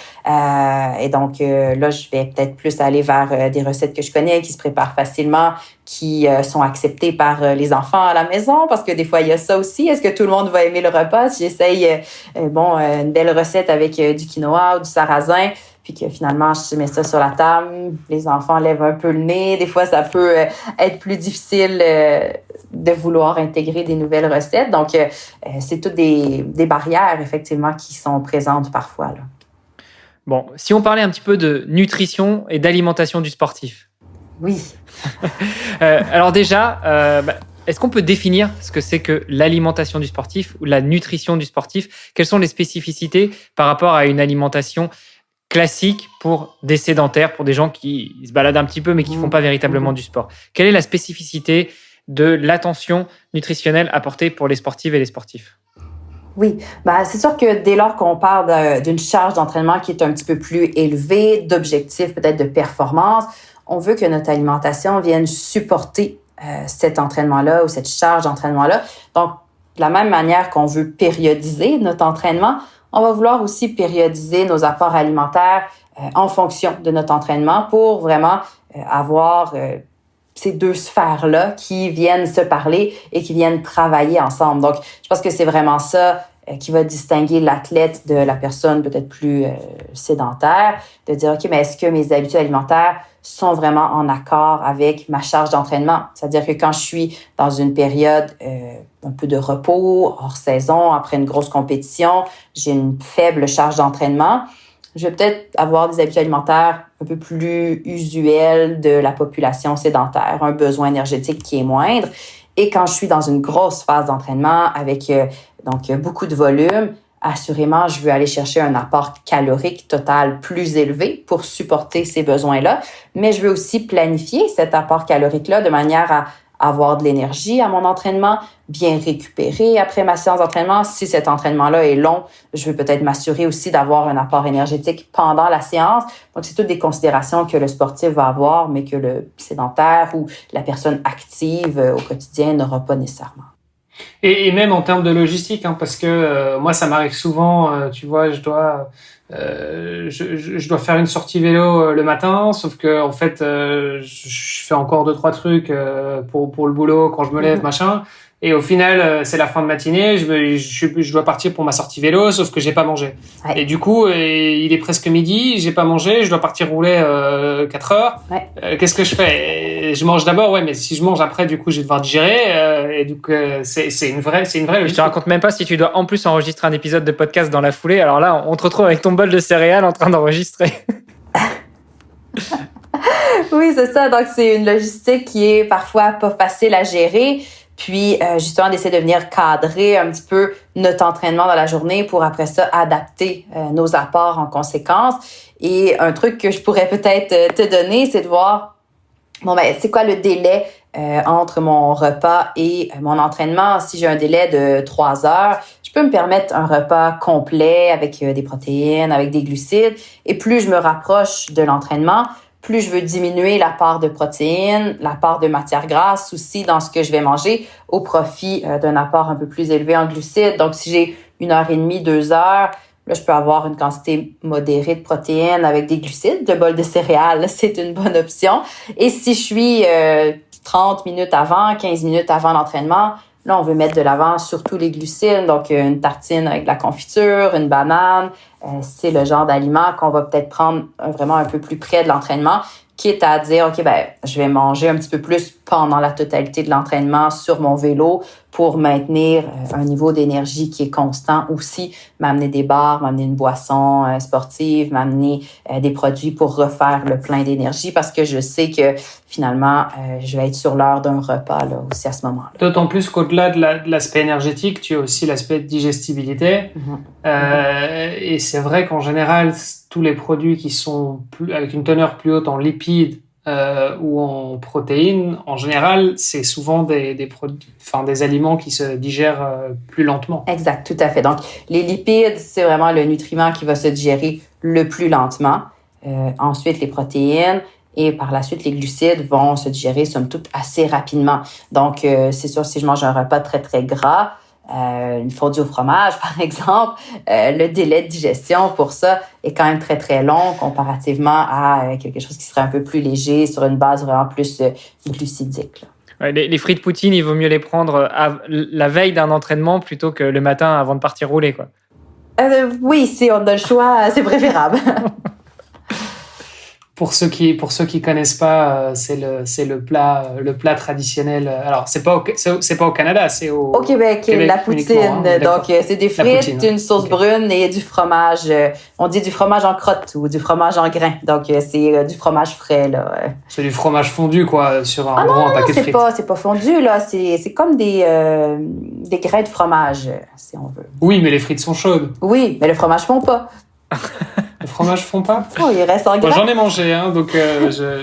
Et donc là, je vais peut-être plus aller vers des recettes que je connais, qui se préparent facilement, qui sont acceptés par les enfants à la maison, parce que des fois, il y a ça aussi. Est-ce que tout le monde va aimer le repas? Si j'essaye une belle recette avec du quinoa ou du sarrasin, puis que finalement, je mets ça sur la table, les enfants lèvent un peu le nez. Des fois, ça peut être plus difficile de vouloir intégrer des nouvelles recettes. Donc, c'est toutes des barrières, effectivement, qui sont présentes parfois, là. Bon, si on parlait un petit peu de nutrition et d'alimentation du sportif. Oui. Alors déjà, est-ce qu'on peut définir ce que c'est que l'alimentation du sportif ou la nutrition du sportif? Quelles sont les spécificités par rapport à une alimentation classique pour des sédentaires, pour des gens qui se baladent un petit peu mais qui ne font pas véritablement du sport? Quelle est la spécificité de l'attention nutritionnelle apportée pour les sportives et les sportifs? Oui, c'est sûr que dès lors qu'on parle d'une charge d'entraînement qui est un petit peu plus élevée, d'objectifs peut-être de performance, on veut que notre alimentation vienne supporter cet entraînement-là ou cette charge d'entraînement-là. Donc, de la même manière qu'on veut périodiser notre entraînement, on va vouloir aussi périodiser nos apports alimentaires en fonction de notre entraînement pour vraiment avoir ces deux sphères-là qui viennent se parler et qui viennent travailler ensemble. Donc, je pense que c'est vraiment ça qui va distinguer l'athlète de la personne peut-être plus sédentaire, de dire, OK, mais est-ce que mes habitudes alimentaires sont vraiment en accord avec ma charge d'entraînement? C'est-à-dire que quand je suis dans une période un peu de repos, hors saison, après une grosse compétition, j'ai une faible charge d'entraînement, je vais peut-être avoir des habitudes alimentaires un peu plus usuelles de la population sédentaire, un besoin énergétique qui est moindre. Et quand je suis dans une grosse phase d'entraînement avec donc beaucoup de volume, assurément, je veux aller chercher un apport calorique total plus élevé pour supporter ces besoins-là. Mais je veux aussi planifier cet apport calorique-là de manière avoir de l'énergie à mon entraînement, bien récupérer après ma séance d'entraînement. Si cet entraînement-là est long, je veux peut-être m'assurer aussi d'avoir un apport énergétique pendant la séance. Donc, c'est toutes des considérations que le sportif va avoir, mais que le sédentaire ou la personne active au quotidien n'aura pas nécessairement. Et même en termes de logistique, hein, parce que moi, ça m'arrive souvent, tu vois, je dois faire une sortie vélo le matin, sauf que en fait, je fais encore 2-3 trucs pour le boulot quand je me lève, machin. Et au final, c'est la fin de matinée, je dois partir pour ma sortie vélo, sauf que j'ai pas mangé. Ouais. Et du coup, il est presque midi, j'ai pas mangé, je dois partir rouler 4 heures. Ouais. Qu'est-ce que je fais? Je mange d'abord, ouais, mais si je mange après, du coup, je vais devoir digérer. Et donc, c'est une vraie Je te logistique. raconte même pas si tu dois en plus enregistrer un épisode de podcast dans la foulée. Alors là, on te retrouve avec ton bol de céréales en train d'enregistrer. Oui, c'est ça. Donc, c'est une logistique qui est parfois pas facile à gérer. Puis, justement, d'essayer de venir cadrer un petit peu notre entraînement dans la journée pour, après ça, adapter nos apports en conséquence. Et un truc que je pourrais peut-être te donner, c'est de voir, c'est quoi le délai entre mon repas et mon entraînement? Si j'ai un délai de 3 heures, je peux me permettre un repas complet avec des protéines, avec des glucides. Et plus je me rapproche de l'entraînement, plus je veux diminuer la part de protéines, la part de matière grasse aussi dans ce que je vais manger au profit d'un apport un peu plus élevé en glucides. Donc, si j'ai 1h30, 2 heures, là, je peux avoir une quantité modérée de protéines avec des glucides. Le bol de céréales, c'est une bonne option. Et si je suis 30 minutes avant, 15 minutes avant l'entraînement, là, on veut mettre de l'avant surtout les glucides. Donc, une tartine avec de la confiture, une banane, c'est le genre d'aliment qu'on va peut-être prendre vraiment un peu plus près de l'entraînement, quitte à dire, OK, je vais manger un petit peu plus pendant la totalité de l'entraînement sur mon vélo pour maintenir un niveau d'énergie qui est constant aussi, m'amener des barres, m'amener une boisson sportive, m'amener des produits pour refaire le plein d'énergie parce que je sais que finalement, je vais être sur l'heure d'un repas là, aussi à ce moment-là. D'autant plus qu'au-delà de l'aspect énergétique, tu as aussi l'aspect de digestibilité. Et c'est vrai qu'en général, tous les produits qui sont avec une teneur plus haute en lipides ou en protéines, en général, c'est souvent des aliments qui se digèrent plus lentement. Exact, tout à fait. Donc, les lipides, c'est vraiment le nutriment qui va se digérer le plus lentement. Ensuite, les protéines. Et par la suite, les glucides vont se digérer, somme toute, assez rapidement. Donc, c'est sûr, si je mange un repas très, très gras, une fondue au fromage, par exemple, le délai de digestion pour ça est quand même très, très long comparativement à quelque chose qui serait un peu plus léger sur une base vraiment plus glucidique, là. Ouais, les frites poutine, il vaut mieux les prendre la veille d'un entraînement plutôt que le matin avant de partir rouler, quoi. Oui, si on a le choix, c'est préférable. Pour ceux qui connaissent pas, c'est le plat traditionnel. Alors c'est pas au Canada, c'est au Québec, la poutine. Hein, donc c'est des frites, poutine, une sauce brune et du fromage. On dit du fromage en crotte ou du fromage en grains. Donc c'est du fromage frais là. C'est du fromage fondu quoi sur un paquet de frites. C'est pas fondu là, c'est comme des grains de fromage si on veut. Oui, mais les frites sont chaudes. Oui, mais le fromage fond pas. Le fromage fond pas? Oh, il reste en grains. J'en ai mangé, hein, donc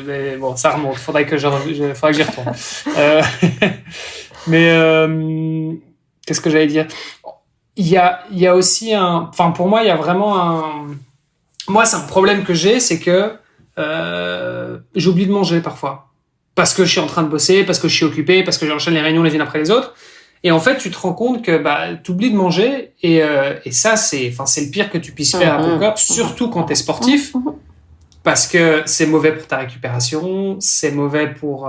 mais bon, ça remonte. Faudrait que j'y retourne. Mais qu'est-ce que j'allais dire? Il y a aussi pour moi, il y a vraiment moi, c'est un problème que j'ai, c'est que j'oublie de manger parfois. Parce que je suis en train de bosser, parce que je suis occupé, parce que j'enchaîne les réunions les unes après les autres. Et en fait, tu te rends compte que t'oublies de manger et ça, c'est le pire que tu puisses faire à ton corps, surtout quand t'es sportif, parce que c'est mauvais pour ta récupération, c'est mauvais pour...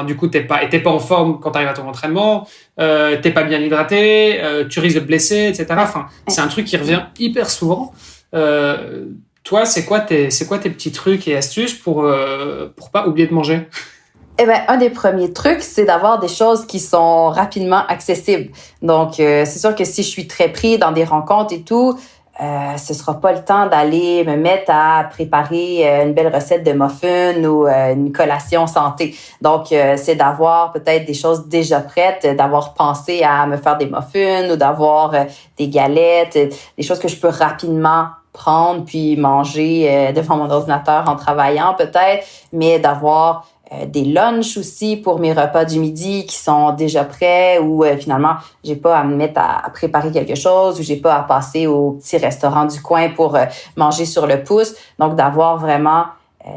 du coup, t'es pas en forme quand t'arrives à ton entraînement, t'es pas bien hydraté, tu risques de te blesser, etc. C'est un truc qui revient hyper souvent. Toi, c'est quoi tes petits trucs et astuces pour pas oublier de manger? Un des premiers trucs, c'est d'avoir des choses qui sont rapidement accessibles. Donc, c'est sûr que si je suis très pris dans des rencontres et tout, ce sera pas le temps d'aller me mettre à préparer une belle recette de muffins ou une collation santé. Donc, c'est d'avoir peut-être des choses déjà prêtes, d'avoir pensé à me faire des muffins ou d'avoir des galettes, des choses que je peux rapidement prendre puis manger devant mon ordinateur en travaillant peut-être, mais d'avoir des lunchs aussi pour mes repas du midi qui sont déjà prêts ou finalement, j'ai pas à me mettre à préparer quelque chose ou j'ai pas à passer au petit restaurant du coin pour manger sur le pouce. Donc, d'avoir vraiment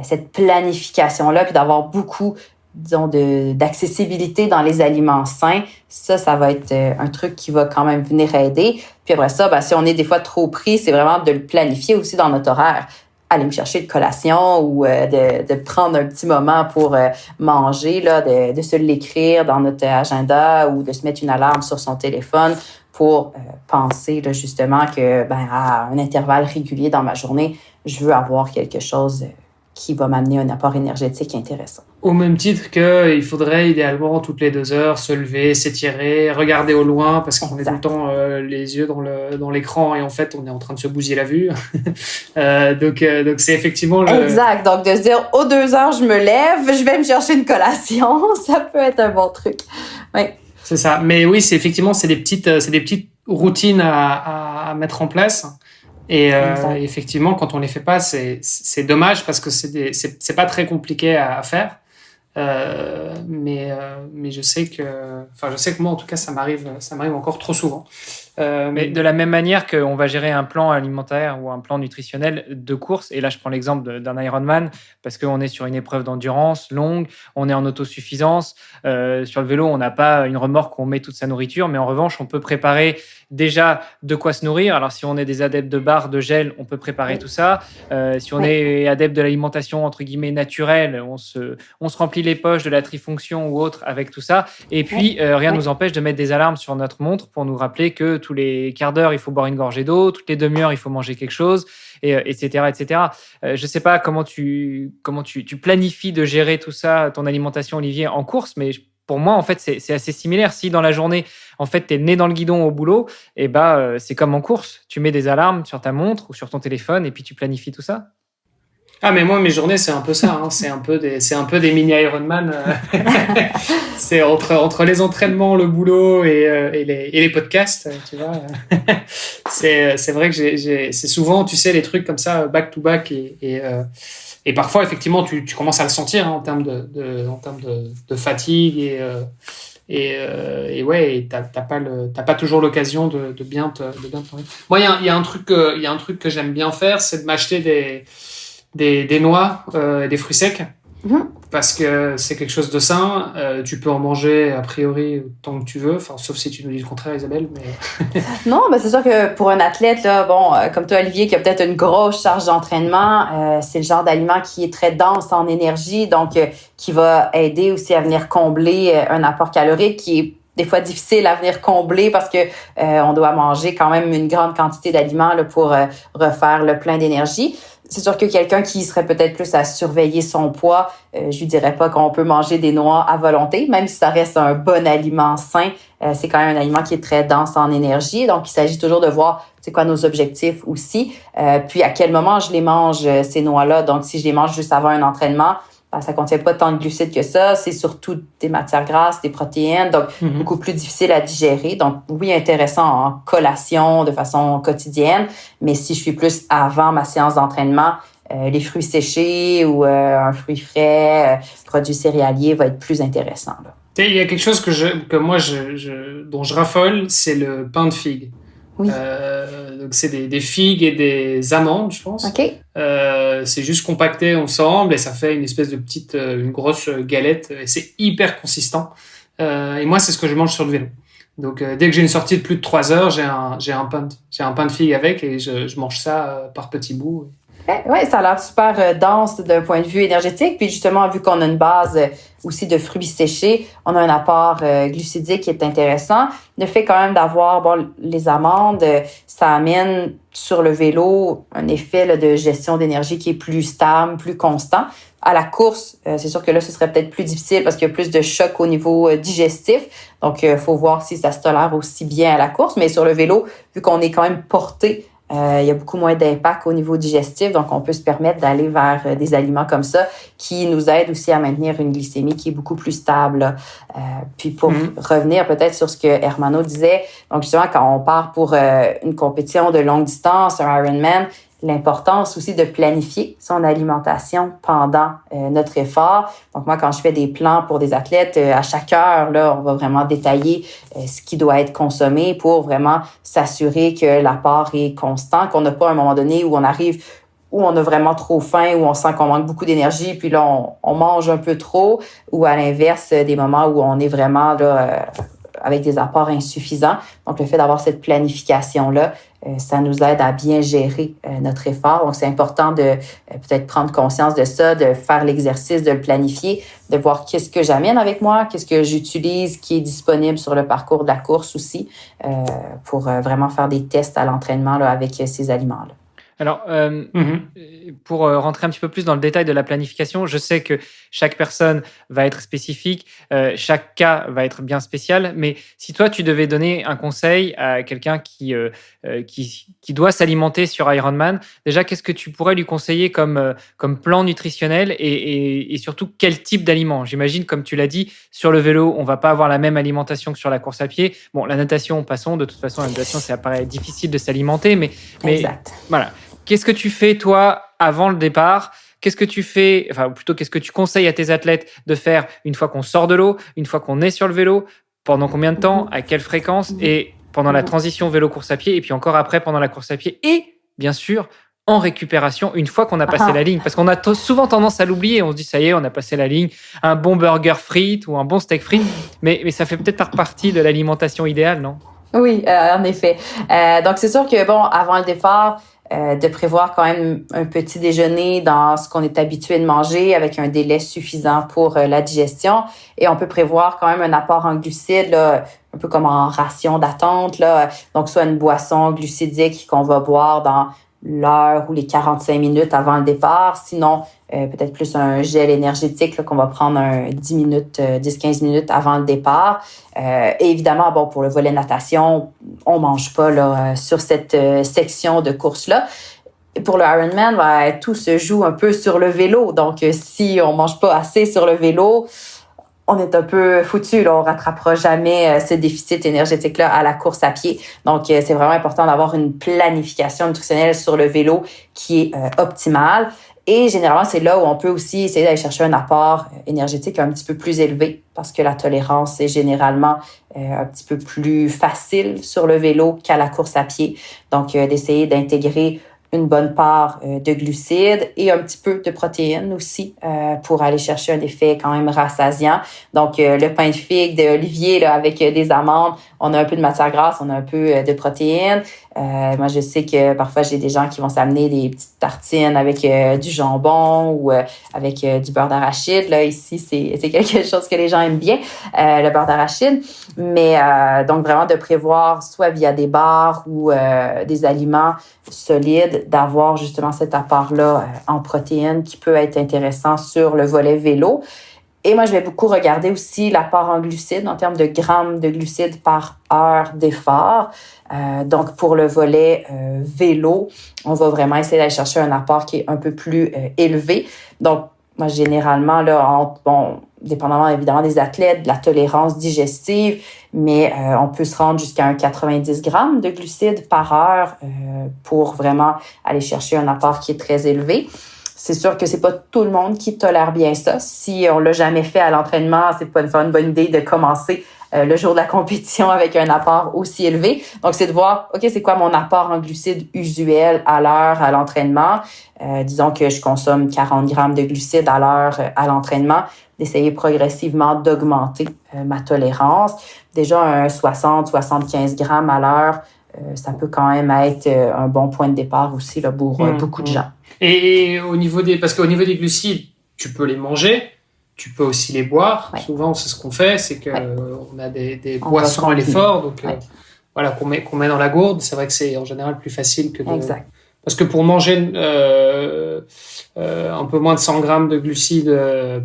cette planification-là puis d'avoir beaucoup, disons, d'accessibilité dans les aliments sains, ça va être un truc qui va quand même venir aider. Puis après ça, si on est des fois trop pris, c'est vraiment de le planifier aussi dans notre horaire. Aller me chercher de collation ou de prendre un petit moment pour manger, là, de se l'écrire dans notre agenda ou de se mettre une alarme sur son téléphone pour penser là, justement que à un intervalle régulier dans ma journée, je veux avoir quelque chose qui va m'amener un apport énergétique intéressant. Au même titre qu'il faudrait idéalement toutes les 2 heures se lever, s'étirer, regarder au loin parce qu'on est tout le temps les yeux dans l'écran et en fait on est en train de se bousiller la vue. Donc c'est effectivement le... Exact. Donc de se dire aux 2 heures je me lève, je vais me chercher une collation, ça peut être un bon truc. Oui. C'est ça. Mais oui, c'est des petites routines à mettre en place. Et effectivement, quand on les fait pas, c'est dommage parce que c'est pas très compliqué à faire. Mais je sais que moi en tout cas ça m'arrive encore trop souvent. Mais de la même manière qu'on va gérer un plan alimentaire ou un plan nutritionnel de course, et là je prends l'exemple d'un Ironman parce qu'on est sur une épreuve d'endurance longue, on est en autosuffisance. Sur le vélo, on n'a pas une remorque où on met toute sa nourriture, mais en revanche, on peut préparer déjà de quoi se nourrir. Alors si on est des adeptes de barres, de gel, on peut préparer tout ça. Si on est adepte de l'alimentation entre guillemets naturelle, on se remplit les poches de la trifonction ou autre avec tout ça. Et puis rien ne nous empêche de mettre des alarmes sur notre montre pour nous rappeler que tous les quarts d'heure, il faut boire une gorgée d'eau, toutes les demi-heures, il faut manger quelque chose, et, etc., etc. Je sais pas comment tu planifies de gérer tout ça, ton alimentation, Olivier, en course, mais pour moi, en fait, c'est assez similaire. Si dans la journée, en fait, t'es né dans le guidon au boulot, et c'est comme en course. Tu mets des alarmes sur ta montre ou sur ton téléphone, et puis tu planifies tout ça. Ah mais moi mes journées c'est un peu ça, hein. C'est un peu des mini Ironman. C'est entre les entraînements, le boulot et les podcasts, tu vois. C'est vrai que c'est souvent, tu sais, les trucs comme ça back to back et parfois effectivement tu commences à le sentir, hein, en termes de fatigue et ouais, et t'as pas toujours l'occasion de bien te nourrir. Moi il y a un truc que j'aime bien faire, c'est de m'acheter des noix et des fruits secs, parce que c'est quelque chose de sain. Tu peux en manger a priori tant que tu veux, sauf si tu nous dis le contraire, Isabelle. Mais... Non, c'est sûr que pour un athlète, là, comme toi, Olivier, qui a peut-être une grosse charge d'entraînement, c'est le genre d'aliment qui est très dense en énergie, donc qui va aider aussi à venir combler un apport calorique qui est des fois difficile à venir combler parce que on doit manger quand même une grande quantité d'aliments là, pour refaire le plein d'énergie. C'est sûr que quelqu'un qui serait peut-être plus à surveiller son poids, je lui dirais pas qu'on peut manger des noix à volonté, même si ça reste un bon aliment sain. C'est quand même un aliment qui est très dense en énergie. Donc, il s'agit toujours de voir c'est quoi nos objectifs aussi. Puis, à quel moment je les mange, ces noix-là. Donc, si je les mange juste avant un entraînement, ça contient pas tant de glucides que ça. C'est surtout des matières grasses, des protéines, donc beaucoup plus difficile à digérer. Donc, oui, intéressant en collation de façon quotidienne, mais si je suis plus avant ma séance d'entraînement, les fruits séchés ou un fruit frais, produits céréaliers va être plus intéressant, là. Il y a quelque chose dont je raffole, c'est le pain de figue. Oui. Donc c'est des figues et des amandes, je pense. OK. C'est juste compacté ensemble et ça fait une espèce de une grosse galette et c'est hyper consistant. Et moi, c'est ce que je mange sur le vélo. Donc, dès que j'ai une sortie de plus de 3 heures, j'ai un pain de figue avec et je mange ça par petits bouts. Oui, ça a l'air super dense d'un point de vue énergétique. Puis justement, vu qu'on a une base aussi de fruits séchés, on a un apport glucidique qui est intéressant. Le fait quand même d'avoir les amandes, ça amène sur le vélo un effet là, de gestion d'énergie qui est plus stable, plus constant. À la course, c'est sûr que là, ce serait peut-être plus difficile parce qu'il y a plus de choc au niveau digestif. Donc, il faut voir si ça se tolère aussi bien à la course. Mais sur le vélo, vu qu'on est quand même porté, il y a beaucoup moins d'impact au niveau digestif, donc on peut se permettre d'aller vers des aliments comme ça qui nous aident aussi à maintenir une glycémie qui est beaucoup plus stable. Puis pour revenir peut-être sur ce que Hermano disait, donc justement quand on part pour une compétition de longue distance, un Ironman, l'importance aussi de planifier son alimentation pendant notre effort. Donc moi, quand je fais des plans pour des athlètes, à chaque heure, là, on va vraiment détailler ce qui doit être consommé pour vraiment s'assurer que l'apport est constant, qu'on n'a pas un moment donné où on arrive où on a vraiment trop faim, où on sent qu'on manque beaucoup d'énergie, puis là, on mange un peu trop, ou à l'inverse, des moments où on est vraiment là, avec des apports insuffisants. Donc, le fait d'avoir cette planification-là, ça nous aide à bien gérer notre effort. Donc, c'est important de peut-être prendre conscience de ça, de faire l'exercice, de le planifier, de voir qu'est-ce que j'amène avec moi, qu'est-ce que j'utilise qui est disponible sur le parcours de la course aussi, pour vraiment faire des tests à l'entraînement là, avec ces aliments-là. Alors, pour rentrer un petit peu plus dans le détail de la planification, je sais que chaque personne va être spécifique, chaque cas va être bien spécial, mais si toi, tu devais donner un conseil à quelqu'un qui doit s'alimenter sur Ironman, déjà, qu'est-ce que tu pourrais lui conseiller comme plan nutritionnel et surtout, quel type d'aliment? J'imagine, comme tu l'as dit, sur le vélo, on va pas avoir la même alimentation que sur la course à pied. Bon, la natation, passons. De toute façon, la natation, ça paraît difficile de s'alimenter, mais Exact. Voilà. Qu'est-ce que tu fais, toi, avant le départ? Qu'est-ce que tu fais, enfin, plutôt, qu'est-ce que tu conseilles à tes athlètes de faire une fois qu'on sort de l'eau, une fois qu'on est sur le vélo? Pendant combien de temps? À quelle fréquence? Et pendant la transition vélo-course à pied? Et puis encore après, pendant la course à pied? Et, bien sûr, en récupération, une fois qu'on a passé la ligne. Parce qu'on a souvent tendance à l'oublier. On se dit, ça y est, on a passé la ligne. Un bon burger frites ou un bon steak frites. Mais ça fait peut-être partie de l'alimentation idéale, non? Oui, en effet. Donc, c'est sûr que, bon, avant le départ, de prévoir quand même un petit déjeuner dans ce qu'on est habitué de manger avec un délai suffisant pour la digestion. Et on peut prévoir quand même un apport en glucides, là, un peu comme en ration d'attente, là. Donc, soit une boisson glucidique qu'on va boire dans l'heure ou les 45 minutes avant le départ. Sinon, peut-être plus un gel énergétique là, qu'on va prendre 10-15 minutes avant le départ. Et évidemment, bon, pour le volet natation, on mange pas là, sur cette section de course-là. Et pour le Ironman, ben, tout se joue un peu sur le vélo. Donc, si on mange pas assez sur le vélo, on est un peu foutu, là, on rattrapera jamais ce déficit énergétique-là à la course à pied. Donc, c'est vraiment important d'avoir une planification nutritionnelle sur le vélo qui est optimale. Et généralement, c'est là où on peut aussi essayer d'aller chercher un apport énergétique un petit peu plus élevé parce que la tolérance est généralement un petit peu plus facile sur le vélo qu'à la course à pied. Donc, d'essayer d'intégrer une bonne part de glucides et un petit peu de protéines aussi pour aller chercher un effet quand même rassasiant. Donc, le pain de figue d'Olivier là, avec des amandes, on a un peu de matière grasse, on a un peu de protéines. Moi, je sais que parfois, j'ai des gens qui vont s'amener des petites tartines avec du jambon ou avec du beurre d'arachide. Là, ici, c'est quelque chose que les gens aiment bien, le beurre d'arachide. Mais donc, vraiment de prévoir soit via des bars ou des aliments solides, d'avoir justement cet apport-là en protéines qui peut être intéressant sur le volet vélo. Et moi, je vais beaucoup regarder aussi l'apport en glucides en termes de grammes de glucides par heure d'effort. Donc, pour le volet vélo, on va vraiment essayer d'aller chercher un apport qui est un peu plus élevé. Donc, moi, généralement, là, dépendamment évidemment des athlètes, de la tolérance digestive, mais on peut se rendre jusqu'à un 90 grammes de glucides par heure pour vraiment aller chercher un apport qui est très élevé. C'est sûr que c'est pas tout le monde qui tolère bien ça. Si on l'a jamais fait à l'entraînement, c'est pas une bonne idée de commencer le jour de la compétition avec un apport aussi élevé. Donc, c'est de voir, OK, c'est quoi mon apport en glucides usuel à l'heure à l'entraînement? Disons que je consomme 40 grammes de glucides à l'heure à l'entraînement, d'essayer progressivement d'augmenter ma tolérance. Déjà, un 60-75 grammes à l'heure, ça peut quand même être un bon point de départ aussi là, pour beaucoup de gens. Et parce qu'au niveau des glucides, tu peux les manger, tu peux aussi les boire. Ouais. Souvent, c'est ce qu'on fait, c'est que on a des boissons à l'effort, donc voilà qu'on met dans la gourde. C'est vrai que c'est en général plus facile que de. Exact. Parce que pour manger un peu moins de 100 grammes de glucides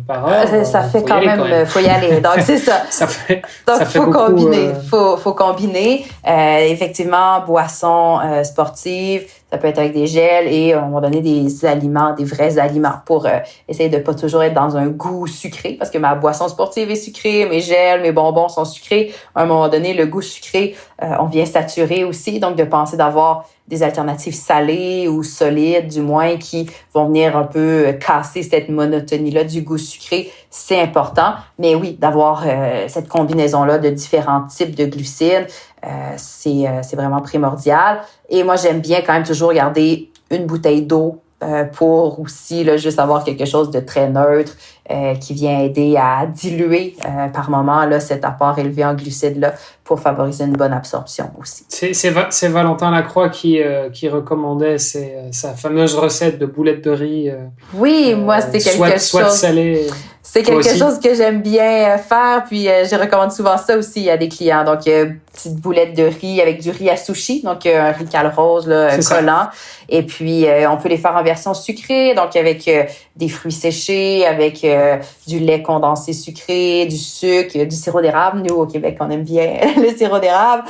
par heure. Ça fait quand même, faut y aller. Donc, c'est ça. Donc, faut beaucoup, combiner. Faut combiner. Effectivement, boissons sportives, ça peut être avec des gels et à un moment donné, des aliments, des vrais aliments pour essayer de pas toujours être dans un goût sucré parce que ma boisson sportive est sucrée, mes gels, mes bonbons sont sucrés. À un moment donné, le goût sucré, on vient saturer aussi. Donc, de penser d'avoir des alternatives salées ou solides, du moins, qui vont venir un peu casser cette monotonie-là du goût sucré, c'est important. Mais oui, d'avoir cette combinaison-là de différents types de glucides, c'est vraiment primordial. Et moi, j'aime bien quand même toujours garder une bouteille d'eau pour aussi là, juste avoir quelque chose de très neutre qui vient aider à diluer par moment là, cet apport élevé en glucides-là pour favoriser une bonne absorption aussi. C'est Valentin Lacroix qui recommandait sa fameuse recette de boulettes de riz. Oui, moi, c'est quelque chose... Soit salé... C'est quelque chose que j'aime bien faire, puis je recommande souvent ça aussi à des clients. Donc, petite boulette de riz avec du riz à sushi, donc un riz cal rose là, collant. Et puis, on peut les faire en version sucrée, donc avec des fruits séchés, avec du lait condensé sucré, du sucre, du sirop d'érable. Nous, au Québec, on aime bien le sirop d'érable.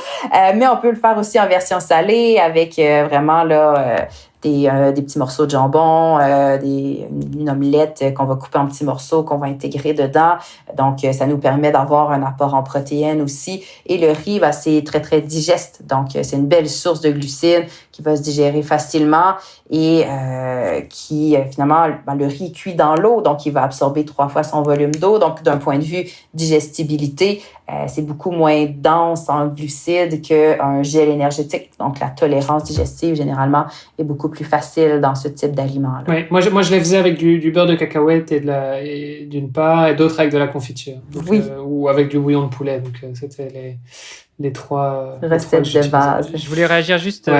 Mais on peut le faire aussi en version salée, avec vraiment là... des petits morceaux de jambon, une omelette qu'on va couper en petits morceaux, qu'on va intégrer dedans. Donc, ça nous permet d'avoir un apport en protéines aussi. Et le riz, c'est très, très digeste. Donc, c'est une belle source de glucides qui va se digérer facilement et qui, finalement, le riz cuit dans l'eau. Donc, il va absorber 3 fois son volume d'eau. Donc, d'un point de vue digestibilité, c'est beaucoup moins dense en glucides qu'un gel énergétique. Donc, la tolérance digestive, généralement, est beaucoup plus facile dans ce type d'aliment-là. Oui, moi je les faisais avec du beurre de cacahuète et d'une part, et d'autres avec de la confiture. Donc, oui. Ou avec du bouillon de poulet. Donc, c'était les trois recettes de base. Je voulais réagir juste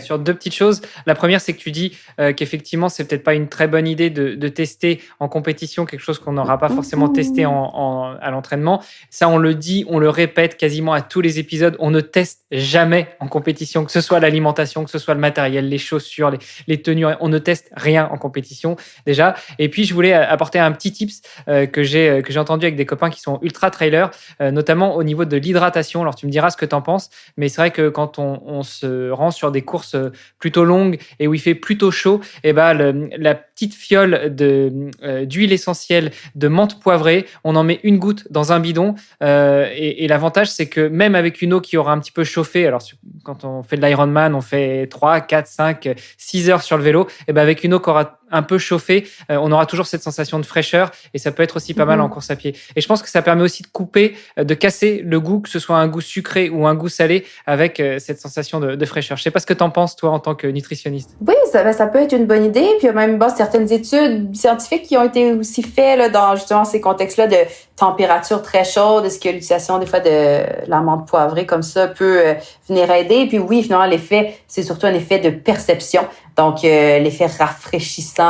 sur 2 petites choses. La première, c'est que tu dis qu'effectivement, c'est peut-être pas une très bonne idée de tester en compétition quelque chose qu'on n'aura pas forcément testé à l'entraînement. Ça, on le dit, on le répète quasiment à tous les épisodes. On ne teste jamais en compétition, que ce soit l'alimentation, que ce soit le matériel, les chaussures, les tenues. On ne teste rien en compétition déjà. Et puis, je voulais apporter un petit tips que j'ai entendu avec des copains qui sont ultra trailers, notamment au niveau de l'hydratation. Alors, tu me diras ce que tu en penses, mais c'est vrai que quand on se rend sur des courses plutôt longues et où il fait plutôt chaud, la petite fiole d'huile essentielle de menthe poivrée, on en met une goutte dans un bidon et l'avantage, c'est que même avec une eau qui aura un petit peu chauffé, alors quand on fait de l'Ironman, on fait 3, 4, 5, 6 heures sur le vélo, avec une eau qui aura un peu chauffé, on aura toujours cette sensation de fraîcheur et ça peut être aussi pas mal en course à pied. Et je pense que ça permet aussi de couper, de casser le goût, que ce soit un goût sucré ou un goût salé, avec cette sensation de fraîcheur. Je sais pas ce que t'en penses, toi, en tant que nutritionniste. Oui, ça peut être une bonne idée. Puis il y a même certaines études scientifiques qui ont été aussi faites là, dans justement ces contextes-là de température très chaude. Est-ce que l'utilisation des fois de la menthe poivrée comme ça peut venir aider? Puis oui, finalement, l'effet, c'est surtout un effet de perception. Donc, l'effet rafraîchissant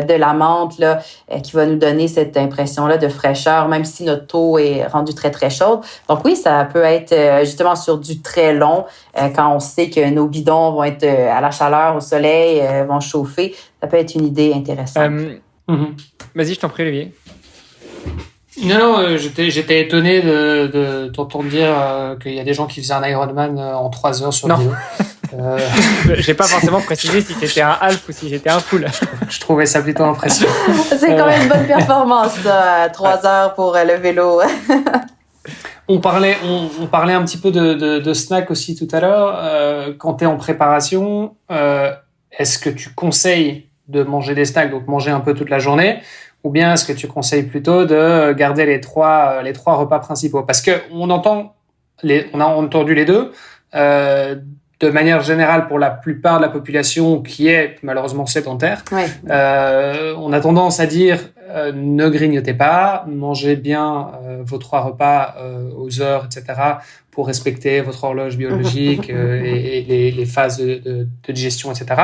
de la menthe là, qui va nous donner cette impression-là de fraîcheur, même si notre eau est rendue très, très chaude. Donc oui, ça peut être justement sur du très long, quand on sait que nos bidons vont être à la chaleur, au soleil, vont chauffer. Ça peut être une idée intéressante. Vas-y, je t'en prie, Olivier. Non, j'étais étonné de t'entendre dire qu'il y a des gens qui faisaient un Ironman en 3 heures sur le vélo. J'ai pas forcément précisé si c'était un half ou si c'était un full. Je trouvais ça plutôt impressionnant. C'est quand même une bonne performance, ça, 3 heures pour le vélo. On parlait un petit peu de snack aussi tout à l'heure. Quand tu es en préparation, est-ce que tu conseilles de manger des snacks, donc manger un peu toute la journée, ou bien est-ce que tu conseilles plutôt de garder les trois repas principaux? Parce que on a entendu les deux. De manière générale, pour la plupart de la population qui est malheureusement sédentaire, Ouais. on a tendance à dire ne grignotez pas, mangez bien vos 3 repas aux heures, etc., pour respecter votre horloge biologique et les phases de digestion, etc.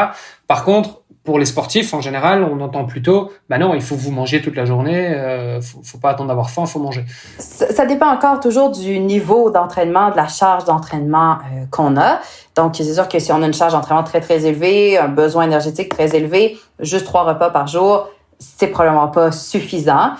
Par contre, pour les sportifs, en général, on entend plutôt, non, il faut que vous mangiez toute la journée, faut pas attendre d'avoir faim, faut manger. Ça dépend encore toujours du niveau d'entraînement, de la charge d'entraînement qu'on a. Donc, c'est sûr que si on a une charge d'entraînement très, très élevée, un besoin énergétique très élevé, juste 3 repas par jour, c'est probablement pas suffisant.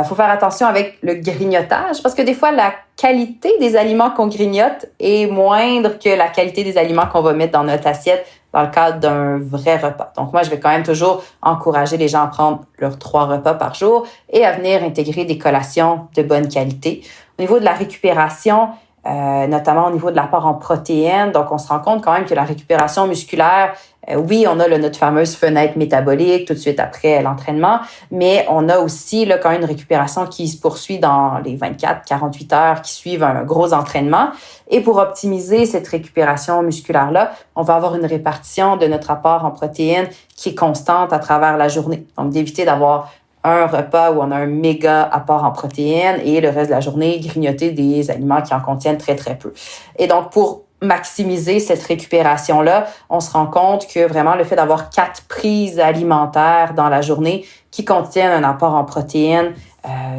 Faut faire attention avec le grignotage parce que des fois, la qualité des aliments qu'on grignote est moindre que la qualité des aliments qu'on va mettre dans notre assiette dans le cadre d'un vrai repas. Donc, moi, je vais quand même toujours encourager les gens à prendre leurs 3 repas par jour et à venir intégrer des collations de bonne qualité. Au niveau de la récupération, notamment au niveau de l'apport en protéines, donc on se rend compte quand même que la récupération musculaire, oui, on a notre fameuse fenêtre métabolique tout de suite après l'entraînement, mais on a aussi quand même une récupération qui se poursuit dans les 24-48 heures qui suivent un gros entraînement. Et pour optimiser cette récupération musculaire-là, on va avoir une répartition de notre apport en protéines qui est constante à travers la journée. Donc, d'éviter d'avoir un repas où on a un méga apport en protéines et le reste de la journée, grignoter des aliments qui en contiennent très, très peu. Et donc, pour maximiser cette récupération-là, on se rend compte que vraiment le fait d'avoir 4 prises alimentaires dans la journée qui contiennent un apport en protéines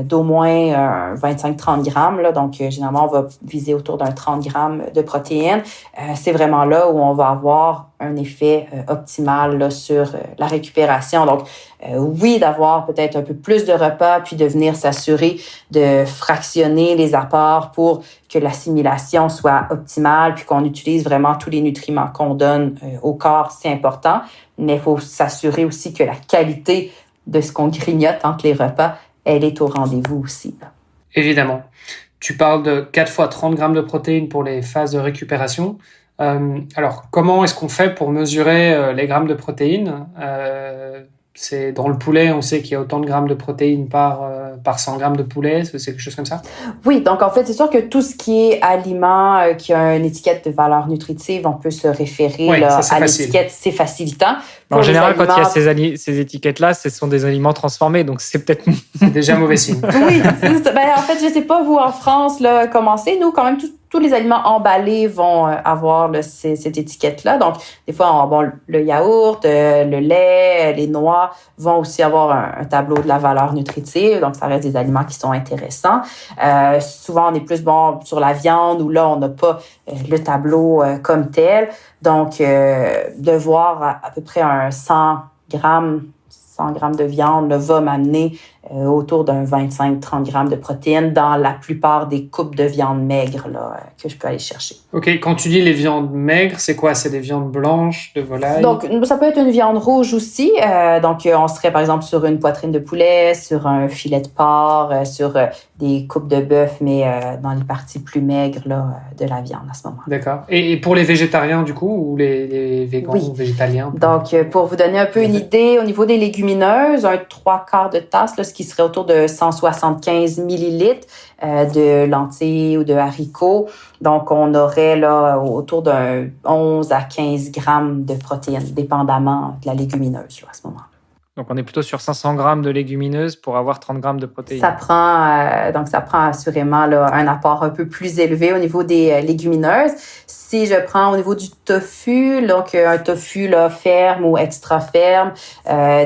d'au moins 25-30 grammes, là, donc généralement on va viser autour d'un 30 grammes de protéines, c'est vraiment là où on va avoir un effet optimal là, sur la récupération. Donc oui, d'avoir peut-être un peu plus de repas, puis de venir s'assurer de fractionner les apports pour que l'assimilation soit optimale, puis qu'on utilise vraiment tous les nutriments qu'on donne au corps, c'est important, mais il faut s'assurer aussi que la qualité de ce qu'on grignote entre les repas, elle est au rendez-vous aussi. Là. Évidemment. Tu parles de 4 fois 30 grammes de protéines pour les phases de récupération. Alors, comment est-ce qu'on fait pour mesurer les grammes de protéines ? C'est dans le poulet, on sait qu'il y a autant de grammes de protéines par 100 grammes de poulet, c'est quelque chose comme ça? Oui, donc en fait, c'est sûr que tout ce qui est aliment qui a une étiquette de valeur nutritive, on peut se référer à l'étiquette, c'est facilitant. En général, quand il y a ces étiquettes-là, ce sont des aliments transformés, donc c'est peut-être... C'est déjà mauvais signe. Oui, en fait, je sais pas, vous, en France, là, comment c'est. Nous, quand même, tous les aliments emballés vont avoir cette étiquette-là. Donc, des fois, le yaourt, le lait, les noix vont aussi avoir un tableau de la valeur nutritive. Donc, ça reste des aliments qui sont intéressants. Souvent, on est plus bon sur la viande où là, on n'a pas le tableau comme tel. Donc, de voir à peu près un 100 grammes de viande va m'amener autour d'un 25-30 grammes de protéines dans la plupart des coupes de viande maigre là, que je peux aller chercher. OK. Quand tu dis les viandes maigres, c'est quoi? C'est des viandes blanches, de volaille? Donc, ça peut être une viande rouge aussi. Donc, on serait par exemple sur une poitrine de poulet, sur un filet de porc, sur des coupes de bœuf, mais dans les parties plus maigres là, de la viande à ce moment-là. D'accord. Et pour les végétariens, du coup, ou les végans ou végétaliens? Donc, pour vous donner un peu une idée, au niveau des légumineuses, un 3/4 de tasse, là, ce qui serait autour de 175 millilitres de lentilles ou de haricots. Donc, on aurait là autour d'un 11 à 15 grammes de protéines, dépendamment de la légumineuse là, à ce moment-là. Donc, on est plutôt sur 500 grammes de légumineuses pour avoir 30 grammes de protéines. Ça prend assurément là, un apport un peu plus élevé au niveau des légumineuses. Si je prends au niveau du tofu, donc un tofu là, ferme ou extra ferme,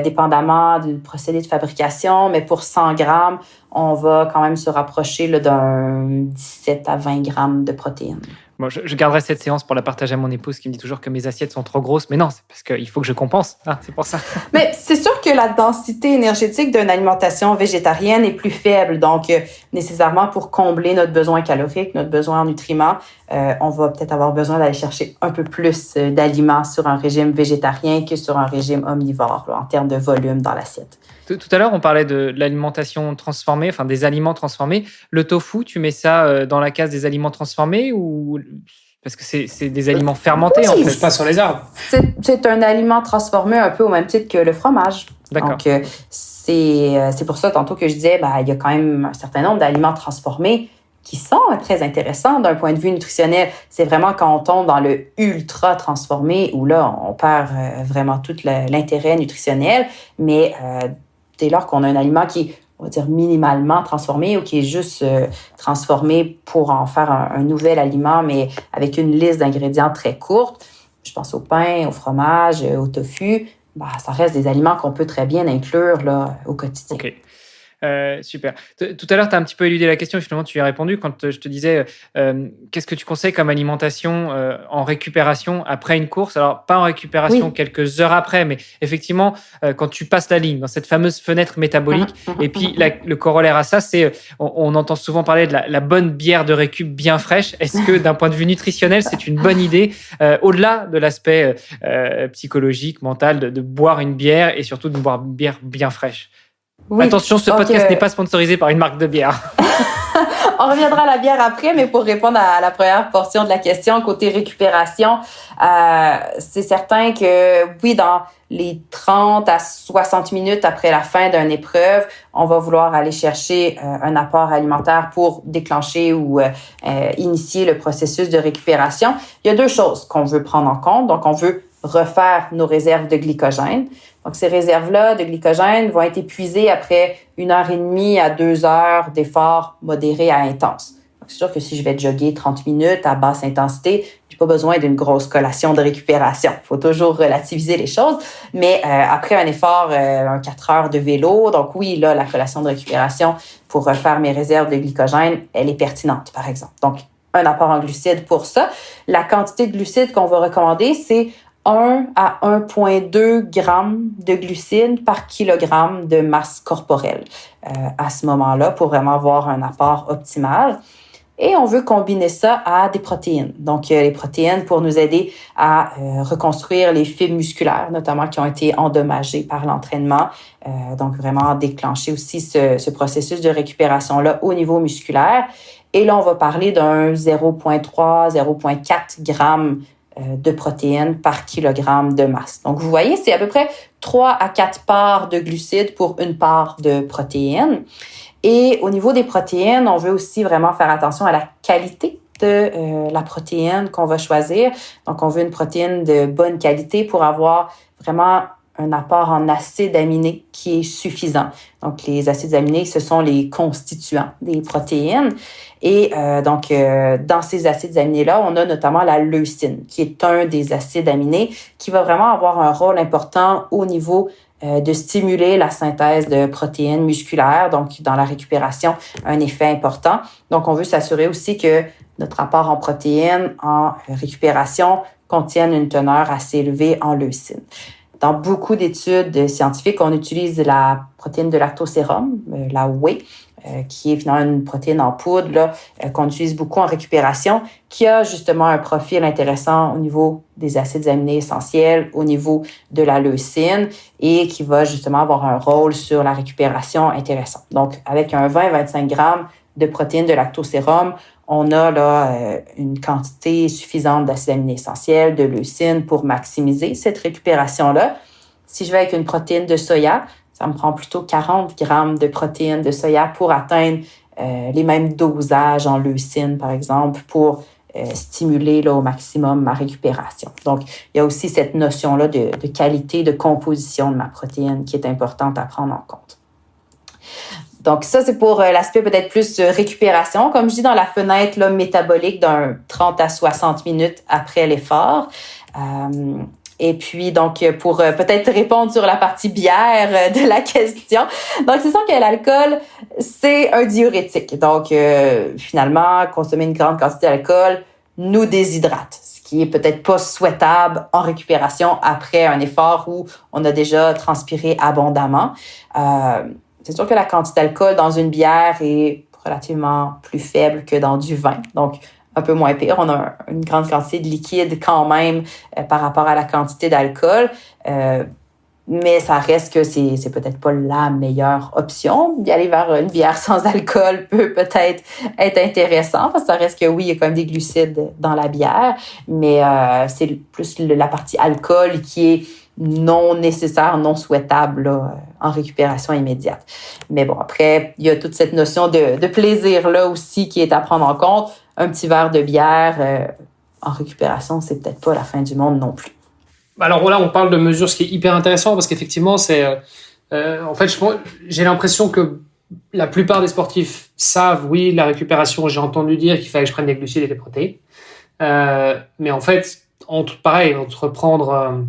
dépendamment du procédé de fabrication, mais pour 100 grammes, on va quand même se rapprocher là, d'un 17 à 20 grammes de protéines. Bon, je garderai cette séance pour la partager à mon épouse qui me dit toujours que mes assiettes sont trop grosses. Mais non, c'est parce qu'il faut que je compense. Ah, c'est pour ça. Mais c'est sûr que la densité énergétique d'une alimentation végétarienne est plus faible. Donc, nécessairement, pour combler notre besoin calorique, notre besoin en nutriments, on va peut-être avoir besoin d'aller chercher un peu plus d'aliments sur un régime végétarien que sur un régime omnivore, là, en termes de volume dans l'assiette. Tout à l'heure, on parlait de l'alimentation transformée, enfin des aliments transformés. Le tofu, tu mets ça dans la case des aliments transformés ou parce que c'est des aliments fermentés en fait. Pas sur les arbres. C'est un aliment transformé un peu au même titre que le fromage. D'accord. Donc c'est pour ça tantôt que je disais il y a quand même un certain nombre d'aliments transformés qui sont très intéressants d'un point de vue nutritionnel. C'est vraiment quand on tombe dans le ultra transformé où là on perd vraiment tout l'intérêt nutritionnel, mais dès lors qu'on a un aliment qui est, on va dire, minimalement transformé ou qui est juste transformé pour en faire un nouvel aliment, mais avec une liste d'ingrédients très courte. Je pense au pain, au fromage, au tofu. Ça reste des aliments qu'on peut très bien inclure là, au quotidien. OK. Super. Tout à l'heure, tu as un petit peu éludé la question, finalement, tu y as répondu quand je te disais qu'est-ce que tu conseilles comme alimentation en récupération après une course? Alors, pas en récupération quelques heures après, mais effectivement, quand tu passes la ligne, dans cette fameuse fenêtre métabolique. Et puis, le corollaire à ça, c'est on entend souvent parler de la bonne bière de récup bien fraîche. Est-ce que, d'un point de vue nutritionnel, c'est une bonne idée, au-delà de l'aspect psychologique, mental, de boire une bière et surtout de boire une bière bien fraîche? Oui. Attention, ce podcast n'est pas sponsorisé par une marque de bière. On reviendra à la bière après, mais pour répondre à la première portion de la question, côté récupération, c'est certain que oui, dans les 30 à 60 minutes après la fin d'une épreuve, on va vouloir aller chercher un apport alimentaire pour déclencher ou initier le processus de récupération. Il y a deux choses qu'on veut prendre en compte. Donc, on veut refaire nos réserves de glycogène. Donc, ces réserves-là de glycogène vont être épuisées après 1h30 à 2 heures d'efforts modérés à intenses. Donc, c'est sûr que si je vais jogger 30 minutes à basse intensité, j'ai pas besoin d'une grosse collation de récupération. Il faut toujours relativiser les choses. Mais après un effort, 4 heures de vélo, donc oui, là, la collation de récupération pour refaire mes réserves de glycogène, elle est pertinente, par exemple. Donc, un apport en glucides pour ça. La quantité de glucides qu'on va recommander, c'est 1 à 1,2 grammes de glucides par kilogramme de masse corporelle à ce moment-là pour vraiment avoir un apport optimal. Et on veut combiner ça à des protéines. Donc, les protéines pour nous aider à reconstruire les fibres musculaires, notamment qui ont été endommagées par l'entraînement. Donc, vraiment déclencher aussi ce processus de récupération-là au niveau musculaire. Et là, on va parler d'un 0,3, 0,4 grammes de protéines par kilogramme de masse. Donc, vous voyez, c'est à peu près 3 à 4 parts de glucides pour une part de protéines. Et au niveau des protéines, on veut aussi vraiment faire attention à la qualité de la protéine qu'on va choisir. Donc, on veut une protéine de bonne qualité pour avoir vraiment un apport en acides aminés qui est suffisant. Donc, les acides aminés, ce sont les constituants des protéines. Et dans ces acides aminés-là, on a notamment la leucine, qui est un des acides aminés qui va vraiment avoir un rôle important au niveau de stimuler la synthèse de protéines musculaires, donc dans la récupération, un effet important. Donc, on veut s'assurer aussi que notre apport en protéines en récupération contienne une teneur assez élevée en leucine. Dans beaucoup d'études scientifiques, on utilise la protéine de lactosérum, la whey, qui est finalement une protéine en poudre là, qu'on utilise beaucoup en récupération, qui a justement un profil intéressant au niveau des acides aminés essentiels, au niveau de la leucine et qui va justement avoir un rôle sur la récupération intéressant. Donc, avec un 20-25 grammes de protéines de lactosérum, on a là une quantité suffisante d'acides aminés essentiels, de leucine pour maximiser cette récupération-là. Si je vais avec une protéine de soya, ça me prend plutôt 40 grammes de protéines de soya pour atteindre les mêmes dosages en leucine, par exemple, pour stimuler là, au maximum ma récupération. Donc, il y a aussi cette notion-là de qualité, de composition de ma protéine qui est importante à prendre en compte. Donc, ça, c'est pour l'aspect peut-être plus récupération. Comme je dis, dans la fenêtre là, métabolique d'un 30 à 60 minutes après l'effort. Et puis, donc, pour peut-être répondre sur la partie bière de la question. Donc, c'est sûr que l'alcool, c'est un diurétique. Donc, finalement, consommer une grande quantité d'alcool nous déshydrate, ce qui est peut-être pas souhaitable en récupération après un effort où on a déjà transpiré abondamment. C'est sûr que la quantité d'alcool dans une bière est relativement plus faible que dans du vin. Donc, un peu moins pire. On a une grande quantité de liquide quand même par rapport à la quantité d'alcool. Mais ça reste que c'est peut-être pas la meilleure option. D'y aller vers une bière sans alcool peut peut-être être intéressant parce que ça reste que oui, il y a quand même des glucides dans la bière, mais c'est plus la partie alcool qui est non nécessaire, non souhaitable là, en récupération immédiate. Mais bon, après, il y a toute cette notion de plaisir là aussi qui est à prendre en compte. Un petit verre de bière en récupération, c'est peut-être pas la fin du monde non plus. Alors là, on parle de mesures, ce qui est hyper intéressant parce qu'effectivement, c'est En fait, j'ai l'impression que la plupart des sportifs savent, oui, la récupération, j'ai entendu dire qu'il fallait que je prenne des glucides et des protéines. Mais en fait, entre prendre,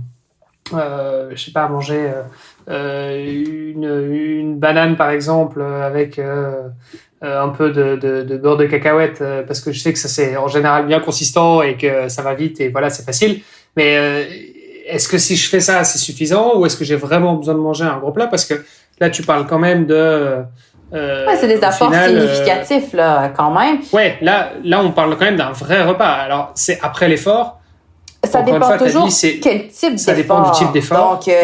je sais pas, manger une banane, par exemple, avec un peu de beurre de cacahuète, parce que je sais que ça, c'est en général bien consistant et que ça va vite et voilà, c'est facile. Mais est-ce que si je fais ça, c'est suffisant ou est-ce que j'ai vraiment besoin de manger un gros plat? Parce que là, tu parles quand même de... Ouais, c'est des apports significatifs, là, quand même. Ouais, là, on parle quand même d'un vrai repas. Alors, c'est après l'effort. Ça dépend toujours quel type d'effort. Ça dépend du type d'effort. Donc,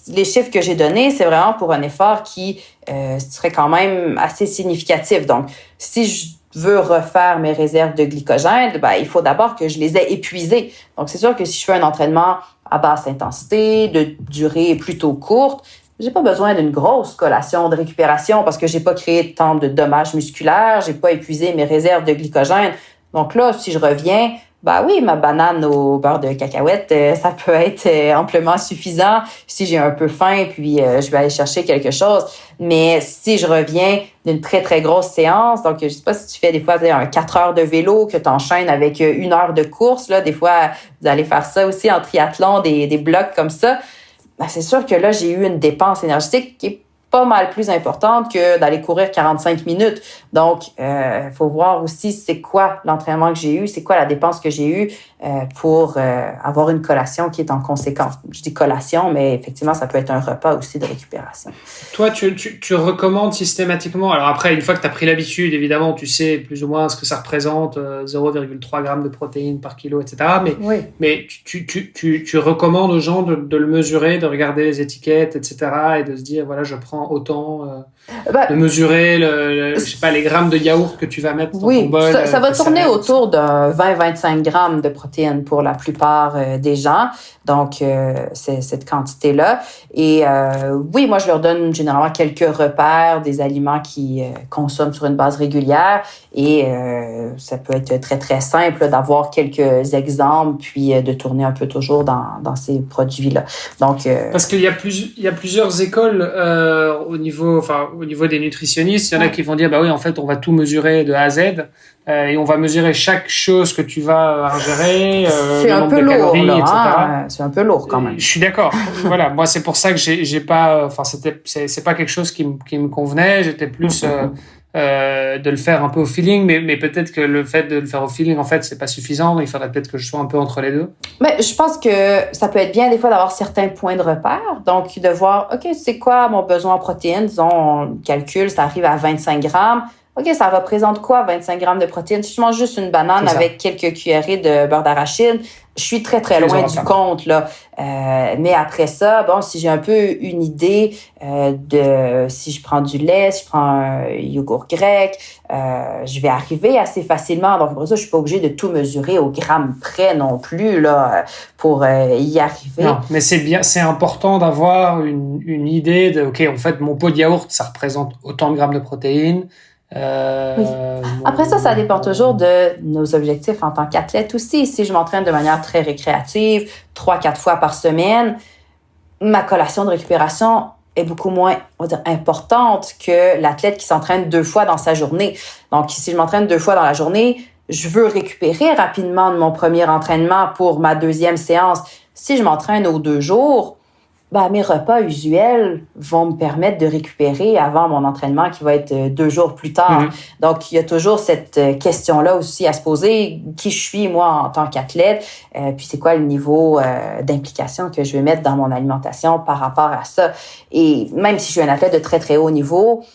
les chiffres que j'ai donnés, c'est vraiment pour un effort qui serait quand même assez significatif. Donc, si je veux refaire mes réserves de glycogène, il faut d'abord que je les ai épuisées. Donc, c'est sûr que si je fais un entraînement à basse intensité, de durée plutôt courte, j'ai pas besoin d'une grosse collation de récupération parce que j'ai pas créé tant de dommages musculaires, j'ai pas épuisé mes réserves de glycogène. Donc là, si je reviens, oui, ma banane au beurre de cacahuète, ça peut être amplement suffisant si j'ai un peu faim, puis je vais aller chercher quelque chose. Mais si je reviens d'une très, très grosse séance, donc je sais pas si tu fais des fois un 4 heures de vélo que tu enchaînes avec 1 heure de course, là, des fois, vous allez faire ça aussi en triathlon, des blocs comme ça. C'est sûr que là, j'ai eu une dépense énergétique qui est pas mal plus importante que d'aller courir 45 minutes. Donc, faut voir aussi c'est quoi l'entraînement que j'ai eu, c'est quoi la dépense que j'ai eue pour avoir une collation qui est en conséquence. Je dis collation, mais effectivement, ça peut être un repas aussi de récupération. Toi, tu recommandes systématiquement, alors après, une fois que tu as pris l'habitude, évidemment, tu sais plus ou moins ce que ça représente, 0,3 grammes de protéines par kilo, etc. Mais tu recommandes aux gens de le mesurer, de regarder les étiquettes, etc. et de se dire, voilà, je prends autant, de mesurer je sais pas, les grammes de yaourt que tu vas mettre dans ton bol. Ça va tourner autour de 20-25 grammes de protéines pour la plupart des gens. Donc, c'est cette quantité-là. Et oui, moi, je leur donne généralement quelques repères des aliments qu'ils consomment sur une base régulière. Et ça peut être très, très simple d'avoir quelques exemples puis de tourner un peu toujours dans ces produits-là. Donc, parce qu'il y a plusieurs écoles au niveau des nutritionnistes. Il y en a qui vont dire, oui, en fait, on va tout mesurer de A à Z. Et on va mesurer chaque chose que tu vas ingérer, c'est le nombre de calories, lourd, etc. C'est un peu lourd quand même. Je suis d'accord. Voilà, moi c'est pour ça que j'ai pas, c'est pas quelque chose qui me convenait. J'étais plus de le faire un peu au feeling, mais peut-être que le fait de le faire au feeling, en fait, c'est pas suffisant. Il faudrait peut-être que je sois un peu entre les deux. Mais je pense que ça peut être bien des fois d'avoir certains points de repère. Donc de voir, ok, c'est quoi mon besoin en protéines? Disons, on calcule, ça arrive à 25 grammes. OK, ça représente quoi, 25 grammes de protéines? Si je mange juste une banane avec quelques cuillerées de beurre d'arachide, je suis très, très loin du compte, là. Mais après ça, si j'ai un peu une idée de si je prends du lait, si je prends un yogourt grec, je vais arriver assez facilement. Donc, pour ça, je suis pas obligée de tout mesurer au gramme près non plus, là, pour y arriver. Non, mais c'est bien, c'est important d'avoir une idée de, OK, en fait, mon pot de yaourt, ça représente autant de grammes de protéines. Oui. Après ça dépend toujours de nos objectifs en tant qu'athlète aussi. Si je m'entraîne de manière très récréative, 3-4 fois par semaine, ma collation de récupération est beaucoup moins, on va dire, importante que l'athlète qui s'entraîne 2 fois dans sa journée. Donc, si je m'entraîne 2 fois dans la journée, je veux récupérer rapidement de mon premier entraînement pour ma deuxième séance. Si je m'entraîne aux 2 jours, mes repas usuels vont me permettre de récupérer avant mon entraînement qui va être 2 jours plus tard. Mm-hmm. Donc, il y a toujours cette question-là aussi à se poser. Qui je suis, moi, en tant qu'athlète? Puis, c'est quoi le niveau d'implication que je vais mettre dans mon alimentation par rapport à ça? Et même si je suis un athlète de très, très haut niveau,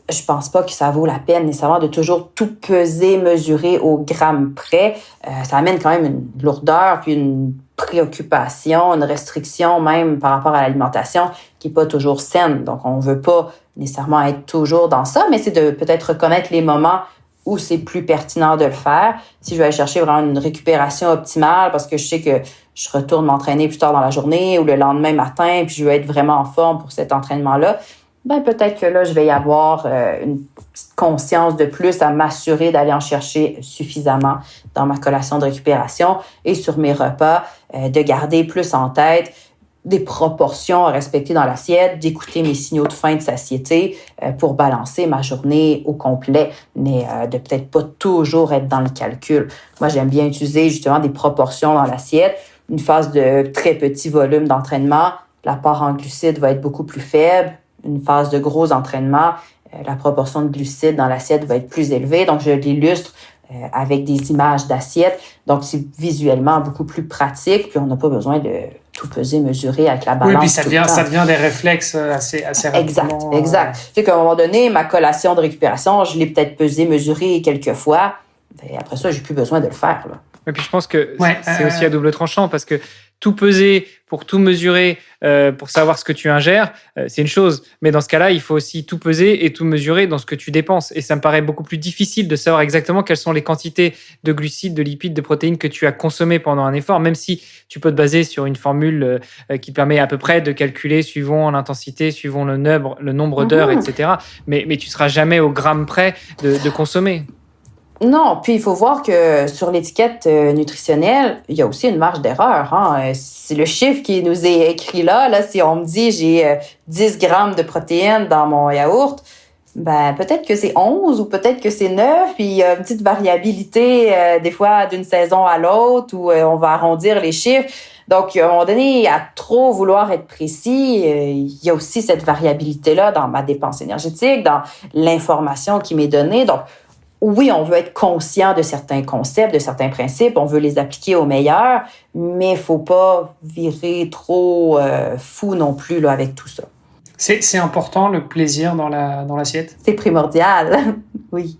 je pense pas que ça vaut la peine nécessairement de toujours tout peser, mesurer au gramme près. Ça amène quand même une lourdeur puis une préoccupation, une restriction même par rapport à l'alimentation qui est pas toujours saine. Donc, on veut pas nécessairement être toujours dans ça, mais c'est de peut-être reconnaître les moments où c'est plus pertinent de le faire. Si je vais aller chercher vraiment une récupération optimale parce que je sais que je retourne m'entraîner plus tard dans la journée ou le lendemain matin puis je veux être vraiment en forme pour cet entraînement-là, peut-être que là, je vais y avoir une petite conscience de plus à m'assurer d'aller en chercher suffisamment dans ma collation de récupération et sur mes repas, de garder plus en tête des proportions à respecter dans l'assiette, d'écouter mes signaux de faim, de satiété pour balancer ma journée au complet, mais de peut-être pas toujours être dans le calcul. Moi, j'aime bien utiliser justement des proportions dans l'assiette. Une phase de très petit volume d'entraînement, l'apport en glucides va être beaucoup plus faible. Une phase de gros entraînement, la proportion de glucides dans l'assiette va être plus élevée. Donc, je l'illustre avec des images d'assiette. Donc, c'est visuellement beaucoup plus pratique. Puis, on n'a pas besoin de tout peser, mesurer avec la balance. Oui, puis ça devient des réflexes assez rapidement. Exact. Tu sais qu'à un moment donné, ma collation de récupération, je l'ai peut-être pesée, mesurée quelques fois. Et après ça, j'ai plus besoin de le faire, là. Et puis je pense que c'est aussi à double tranchant parce que tout peser pour tout mesurer, pour savoir ce que tu ingères, c'est une chose. Mais dans ce cas-là, il faut aussi tout peser et tout mesurer dans ce que tu dépenses. Et ça me paraît beaucoup plus difficile de savoir exactement quelles sont les quantités de glucides, de lipides, de protéines que tu as consommées pendant un effort, même si tu peux te baser sur une formule qui te permet à peu près de calculer suivant l'intensité, suivant le nombre d'heures, etc. Mais tu ne seras jamais au gramme près de consommer. Non, puis il faut voir que sur l'étiquette nutritionnelle, il y a aussi une marge d'erreur. Hein. C'est le chiffre qui nous est écrit là. Si on me dit j'ai 10 grammes de protéines dans mon yaourt, ben peut-être que c'est 11 ou peut-être que c'est 9. Puis il y a une petite variabilité des fois d'une saison à l'autre où on va arrondir les chiffres. Donc, à un moment donné, à trop vouloir être précis, il y a aussi cette variabilité-là dans ma dépense énergétique, dans l'information qui m'est donnée. Donc, oui, on veut être conscient de certains concepts, de certains principes, on veut les appliquer au meilleur, mais il ne faut pas virer trop fou non plus là, avec tout ça. C'est important, le plaisir dans l'assiette? C'est primordial, oui.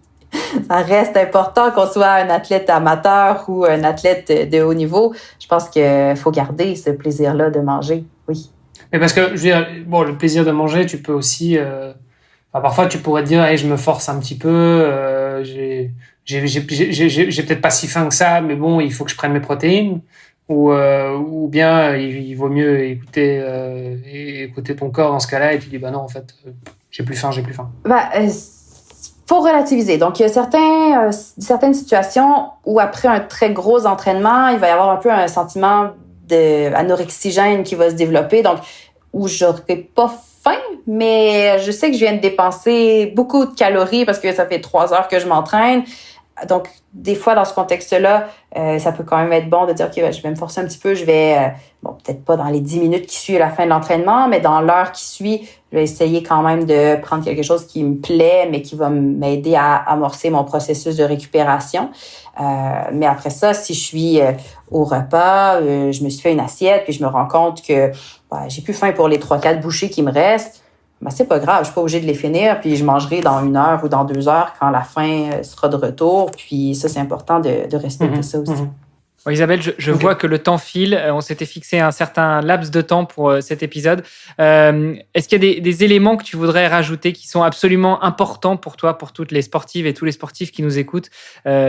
Ça reste important qu'on soit un athlète amateur ou un athlète de haut niveau. Je pense qu'il faut garder ce plaisir-là de manger, oui. Mais parce que, je veux dire, bon, le plaisir de manger, tu peux aussi... parfois, tu pourrais te dire, hey, je me force un petit peu, j'ai peut-être pas si faim que ça, mais bon, il faut que je prenne mes protéines. Ou bien, il vaut mieux écouter ton corps dans ce cas-là, et tu dis, bah non, en fait, j'ai plus faim. Faut relativiser. Donc, il y a certaines situations où après un très gros entraînement, il va y avoir un peu un sentiment d'anorexigène qui va se développer. Donc, où j'aurais pas faim, mais je sais que je viens de dépenser beaucoup de calories parce que ça fait 3 heures que je m'entraîne. Donc, des fois, dans ce contexte-là, ça peut quand même être bon de dire, OK, je vais me forcer un petit peu, je vais, peut-être pas dans les 10 minutes qui suivent la fin de l'entraînement, mais dans l'heure qui suit, je vais essayer quand même de prendre quelque chose qui me plaît, mais qui va m'aider à amorcer mon processus de récupération. Mais après ça, si je suis au repas, je me suis fait une assiette, puis je me rends compte que j'ai plus faim pour les 3-4 bouchées qui me restent, c'est pas grave, je suis pas obligée de les finir, puis je mangerai dans 1 heure ou dans 2 heures quand la faim sera de retour. Puis ça, c'est important de respecter ça aussi. Bon, Isabelle, je vois que le temps file. On s'était fixé un certain laps de temps pour cet épisode. Est-ce qu'il y a des éléments que tu voudrais rajouter qui sont absolument importants pour toi, pour toutes les sportives et tous les sportifs qui nous écoutent,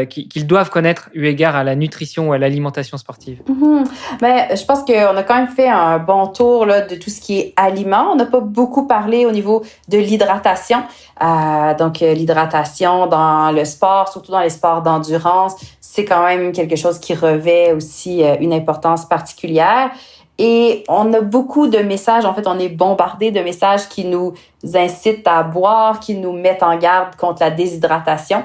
qu'ils doivent connaître eu égard à la nutrition ou à l'alimentation sportive? Je pense qu'on a quand même fait un bon tour là, de tout ce qui est aliments. On n'a pas beaucoup parlé au niveau de l'hydratation. Donc, l'hydratation dans le sport, surtout dans les sports d'endurance, c'est quand même quelque chose qui revêt aussi une importance particulière. Et on a beaucoup de messages, en fait, on est bombardé de messages qui nous incitent à boire, qui nous mettent en garde contre la déshydratation.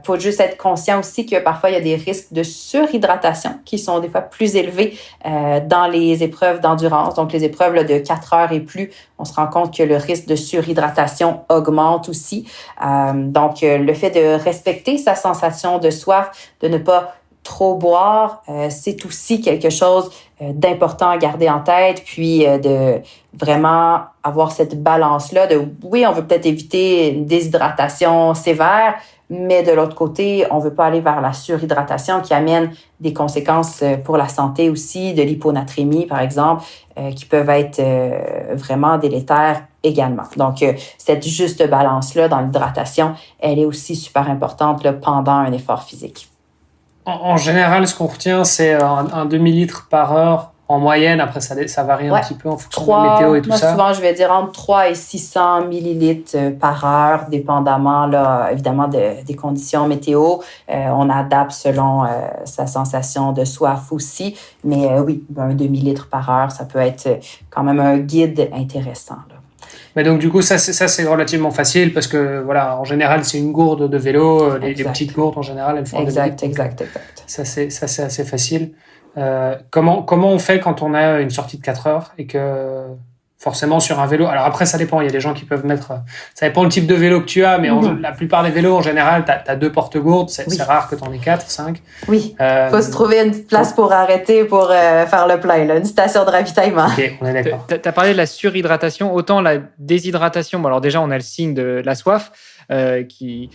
Faut juste être conscient aussi que parfois, il y a des risques de surhydratation qui sont des fois plus élevés dans les épreuves d'endurance. Donc, les épreuves là, de 4 heures et plus, on se rend compte que le risque de surhydratation augmente aussi. Donc, le fait de respecter sa sensation de soif, de ne pas trop boire, c'est aussi quelque chose d'important à garder en tête, puis de vraiment avoir cette balance-là de, oui, on veut peut-être éviter une déshydratation sévère, mais de l'autre côté, on veut pas aller vers la surhydratation qui amène des conséquences pour la santé aussi, de l'hyponatrémie, par exemple, qui peuvent être vraiment délétères également. Donc, cette juste balance-là dans l'hydratation, elle est aussi super importante là, pendant un effort physique. En général, ce qu'on retient, c'est un demi-litre par heure en moyenne, après ça varie un petit peu en fonction de la 3, météo et tout moi, ça. souvent, je vais dire entre 3 et 600 millilitres par heure, dépendamment, là, évidemment, des conditions météo. On adapte selon sa sensation de soif aussi. Mais oui, un demi-litre par heure, ça peut être quand même un guide intéressant, là. Mais donc, du coup, ça, c'est relativement facile parce que, voilà, en général, c'est une gourde de vélo. Les petites gourdes, en général, elles font Exact. Ça, c'est assez facile. Comment on fait quand on a une sortie de 4 heures et que forcément sur un vélo, alors après ça dépend, il y a des gens qui peuvent mettre, ça dépend le type de vélo que tu as, mais la plupart des vélos en général t'as 2 porte-gourdes, c'est rare que t'en aies 4, 5. Oui, faut se trouver une petite place pour arrêter, pour faire le plein, là, une station de ravitaillement. Ok, on est d'accord. T'as parlé de la surhydratation, autant la déshydratation, bon alors déjà on a le signe de la soif, qui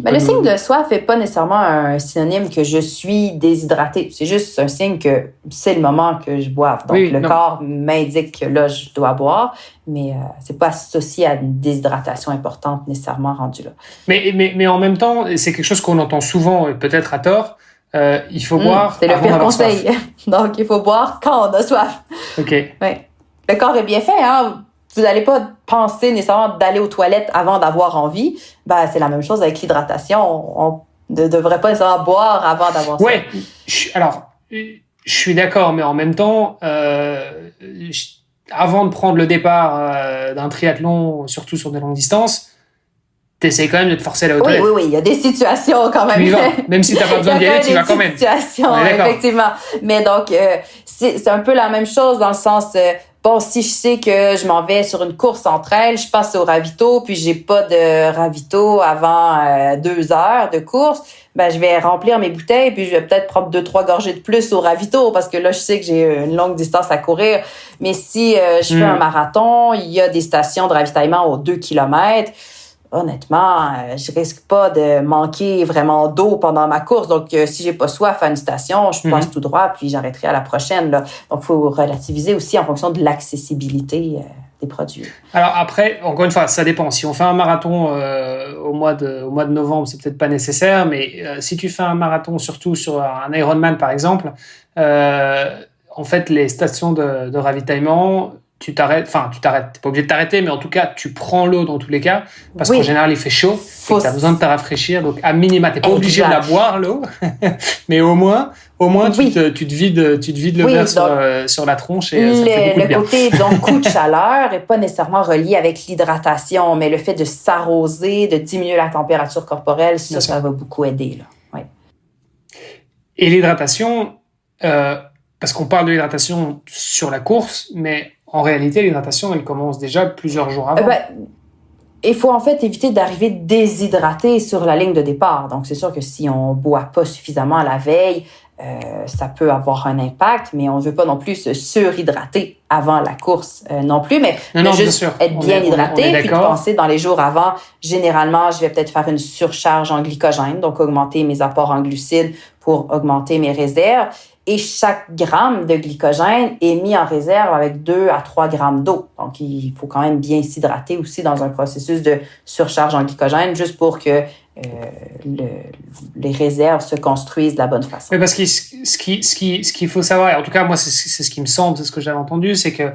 le signe de soif n'est pas nécessairement un synonyme que je suis déshydratée. C'est juste un signe que c'est le moment que je boive. Donc, le corps m'indique que là, je dois boire, mais c'est pas associé à une déshydratation importante nécessairement rendue là. Mais en même temps, c'est quelque chose qu'on entend souvent, et peut-être à tort, il faut boire c'est avant le pire d'avoir conseil. soif. Donc, il faut boire quand on a soif. OK. Ouais. Le corps est bien fait, hein? Vous n'allez pas penser nécessairement d'aller aux toilettes avant d'avoir envie. C'est la même chose avec l'hydratation. On ne devrait pas nécessairement boire avant d'avoir soif. Ouais, je suis d'accord, mais en même temps, avant de prendre le départ d'un triathlon, surtout sur des longues distances, t'essayes quand même de te forcer à la toilette. Oui, il y a des situations quand même. Tu y vas, même si t'as pas besoin d'y aller, tu y vas quand même. Il y a des situations, effectivement. Mais donc, c'est un peu la même chose dans le sens... si je sais que je m'en vais sur une course entre elles, je passe au ravito, puis j'ai pas de ravito avant 2 heures de course, je vais remplir mes bouteilles, puis je vais peut-être prendre 2-3 gorgées de plus au ravito, parce que là, je sais que j'ai une longue distance à courir. Mais si je fais un marathon, il y a des stations de ravitaillement aux 2 kilomètres. Honnêtement, je risque pas de manquer vraiment d'eau pendant ma course. Donc, si j'ai pas soif à une station, je passe tout droit, puis j'arrêterai à la prochaine, là. Donc, il faut relativiser aussi en fonction de l'accessibilité des produits. Alors après, encore une fois, ça dépend. Si on fait un marathon au mois de novembre, c'est peut-être pas nécessaire, mais si tu fais un marathon, surtout sur un Ironman par exemple, en fait, les stations de ravitaillement, t'es pas obligé de t'arrêter, mais en tout cas, tu prends l'eau dans tous les cas, parce qu'en général, il fait chaud, et t'as besoin de te rafraîchir, donc à minima, t'es pas obligé de la boire, l'eau, mais au moins, tu te vides le verre sur la tronche, et ça fait beaucoup de bien. Le côté, donc, coup de chaleur est pas nécessairement relié avec l'hydratation, mais le fait de s'arroser, de diminuer la température corporelle, ça va beaucoup aider, là. Ouais. Et l'hydratation, parce qu'on parle de l'hydratation sur la course, mais en réalité, l'hydratation, elle commence déjà plusieurs jours avant. Il faut en fait éviter d'arriver déshydraté sur la ligne de départ. Donc, c'est sûr que si on boit pas suffisamment la veille, ça peut avoir un impact, mais on ne veut pas non plus se surhydrater avant la course non plus, mais juste être bien hydraté, puis de penser dans les jours avant, généralement, je vais peut-être faire une surcharge en glycogène, donc augmenter mes apports en glucides pour augmenter mes réserves. Et chaque gramme de glycogène est mis en réserve avec 2 à 3 grammes d'eau. Donc, il faut quand même bien s'hydrater aussi dans un processus de surcharge en glycogène, juste pour que les réserves se construisent de la bonne façon. Oui, parce que ce qu'il faut savoir, et en tout cas, moi, c'est ce qui me semble, c'est ce que j'avais entendu, c'est que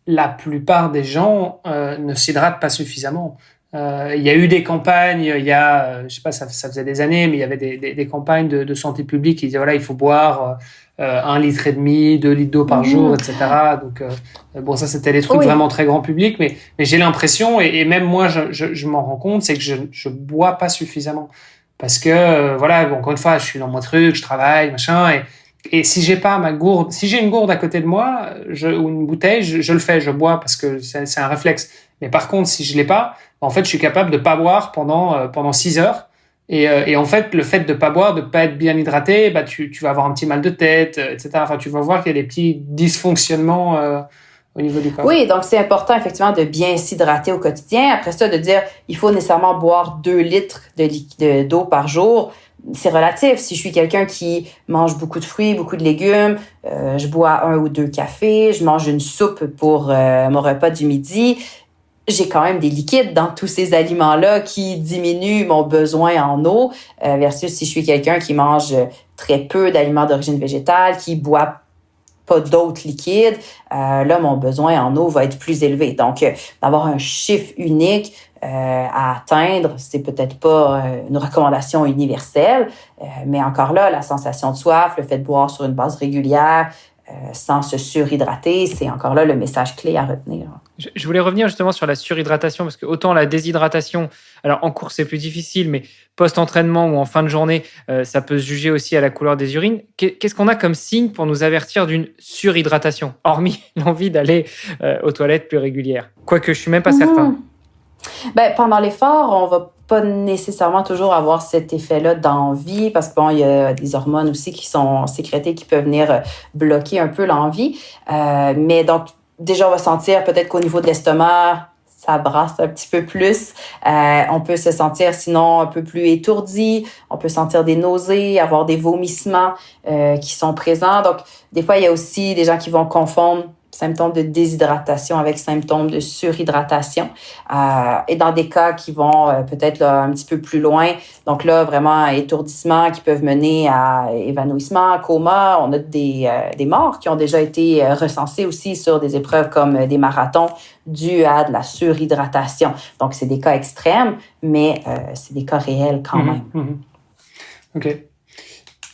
la plupart des gens ne s'hydratent pas suffisamment. Il y a eu des campagnes, je sais pas, ça faisait des années, mais il y avait des campagnes de santé publique qui disaient, voilà, il faut boire 1,5 litre, 2 litres d'eau par jour, etc. Donc, ça, c'était des trucs vraiment très grand public, mais j'ai l'impression, et même moi, je m'en rends compte, c'est que je bois pas suffisamment. Parce que, encore une fois, je suis dans mon truc, je travaille, machin, et si j'ai pas ma gourde, si j'ai une gourde à côté de moi, ou une bouteille, je le fais, je bois parce que c'est un réflexe. Mais par contre, si je l'ai pas, en fait, je suis capable de pas boire pendant 6 heures. Et en fait, le fait de pas boire, de pas être bien hydraté, tu vas avoir un petit mal de tête, etc. Enfin, tu vas voir qu'il y a des petits dysfonctionnements au niveau du corps. Oui, donc c'est important effectivement de bien s'hydrater au quotidien. Après ça, de dire il faut nécessairement boire 2 litres d'eau par jour. C'est relatif. Si je suis quelqu'un qui mange beaucoup de fruits, beaucoup de légumes, je bois 1 ou 2 cafés, je mange une soupe pour mon repas du midi, j'ai quand même des liquides dans tous ces aliments-là qui diminuent mon besoin en eau, versus si je suis quelqu'un qui mange très peu d'aliments d'origine végétale, qui boit pas d'autres liquides, là, mon besoin en eau va être plus élevé. Donc, d'avoir un chiffre unique à atteindre, c'est peut-être pas une recommandation universelle, mais encore là, la sensation de soif, le fait de boire sur une base régulière, sans se surhydrater, c'est encore là le message clé à retenir. Je voulais revenir justement sur la surhydratation, parce que autant la déshydratation, alors en course c'est plus difficile, mais post-entraînement ou en fin de journée, ça peut se juger aussi à la couleur des urines. Qu'est-ce qu'on a comme signe pour nous avertir d'une surhydratation, hormis l'envie d'aller aux toilettes plus régulières? Quoique je suis même pas certain. Pendant l'effort, on va pas nécessairement toujours avoir cet effet-là d'envie parce que il y a des hormones aussi qui sont sécrétées qui peuvent venir bloquer un peu l'envie. Mais donc, déjà, on va sentir peut-être qu'au niveau de l'estomac, ça brasse un petit peu plus. On peut se sentir sinon un peu plus étourdi. On peut sentir des nausées, avoir des vomissements qui sont présents. Donc, des fois, il y a aussi des gens qui vont confondre symptômes de déshydratation avec symptômes de surhydratation. Et dans des cas qui vont peut-être là, un petit peu plus loin, donc là, vraiment étourdissement qui peuvent mener à évanouissement, coma. On a des morts qui ont déjà été recensés aussi sur des épreuves comme des marathons dus à de la surhydratation. Donc, c'est des cas extrêmes, mais c'est des cas réels quand même. OK.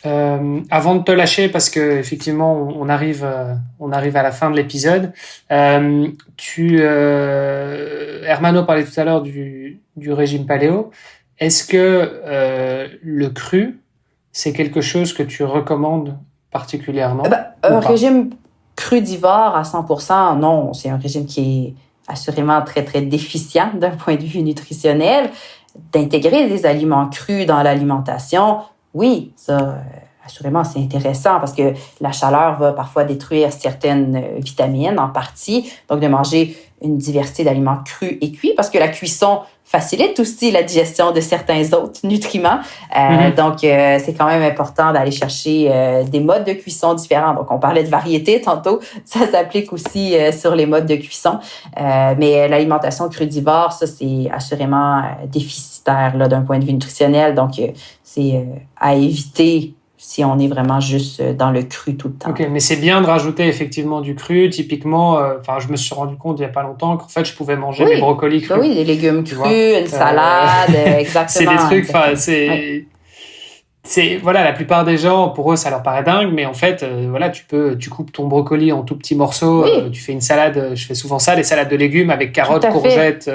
Avant de te lâcher, parce que effectivement on arrive à la fin de l'épisode, Hermano parlait tout à l'heure du régime paléo. Est-ce que le cru, c'est quelque chose que tu recommandes particulièrement? Un régime crudivore à 100%, non, c'est un régime qui est assurément très, très déficient d'un point de vue nutritionnel. D'intégrer des aliments crus dans l'alimentation, oui, ça, assurément, c'est intéressant parce que la chaleur va parfois détruire certaines vitamines en partie. Donc, de manger une diversité d'aliments crus et cuits parce que la cuisson facilite aussi la digestion de certains autres nutriments. Donc, c'est quand même important d'aller chercher des modes de cuisson différents. Donc, on parlait de variété tantôt. Ça s'applique aussi sur les modes de cuisson. Mais l'alimentation crudivore, ça, c'est assurément déficitaire là, d'un point de vue nutritionnel. Donc, c'est à éviter si on est vraiment juste dans le cru tout le temps. OK, mais c'est bien de rajouter effectivement du cru. Typiquement, je me suis rendu compte il y a pas longtemps qu'en fait, je pouvais manger mes brocolis crus. Oui, des légumes crus, une salade, exactement. C'est des trucs, voilà, la plupart des gens, pour eux, ça leur paraît dingue, mais en fait, tu coupes ton brocoli en tout petits morceaux, tu fais une salade, je fais souvent ça, des salades de légumes avec carottes, courgettes,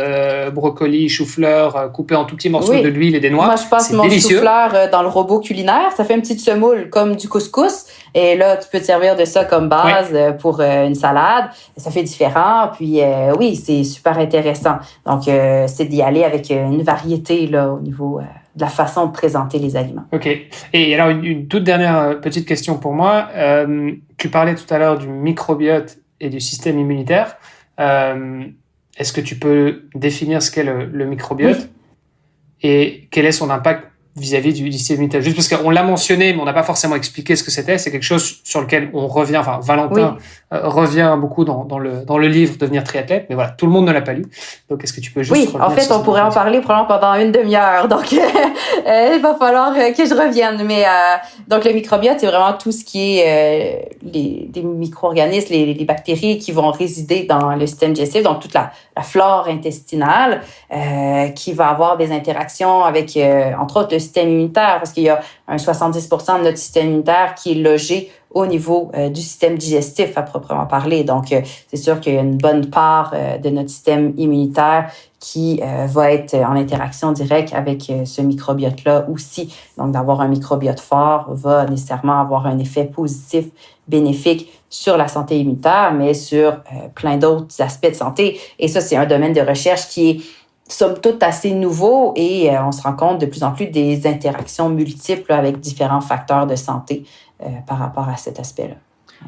brocolis, chou-fleur, coupés en tout petits morceaux de l'huile et des noix. Moi, je passe mon chou-fleur dans le robot culinaire, ça fait une petite semoule comme du couscous, et là, tu peux te servir de ça comme base pour une salade. Ça fait différent, puis oui, c'est super intéressant. Donc, c'est d'y aller avec une variété là au niveau de la façon de présenter les aliments. OK. Et alors, une toute dernière petite question pour moi. Tu parlais tout à l'heure du microbiote et du système immunitaire. Est-ce que tu peux définir ce qu'est le microbiote et quel est son impact vis-à-vis du système immunitaire? Juste parce qu'on l'a mentionné, mais on n'a pas forcément expliqué ce que c'était. C'est quelque chose sur lequel on revient, Valentin revient beaucoup dans le livre Devenir triathlète, mais voilà, tout le monde ne l'a pas lu. Donc, est-ce que tu peux juste revenir? En fait, on pourrait en parler probablement pendant une demi-heure. Donc, il va falloir que je revienne. Mais donc, le microbiote, c'est vraiment tout ce qui est des micro-organismes, les bactéries qui vont résider dans le système digestif, donc toute la flore intestinale qui va avoir des interactions avec, entre autres, le système immunitaire, parce qu'il y a un 70% de notre système immunitaire qui est logé au niveau du système digestif à proprement parler. Donc, c'est sûr qu'il y a une bonne part de notre système immunitaire qui va être en interaction directe avec ce microbiote-là aussi. Donc, d'avoir un microbiote fort va nécessairement avoir un effet positif, bénéfique sur la santé immunitaire, mais sur plein d'autres aspects de santé. Et ça, c'est un domaine de recherche qui est somme toute assez nouveau et on se rend compte de plus en plus des interactions multiples avec différents facteurs de santé par rapport à cet aspect-là.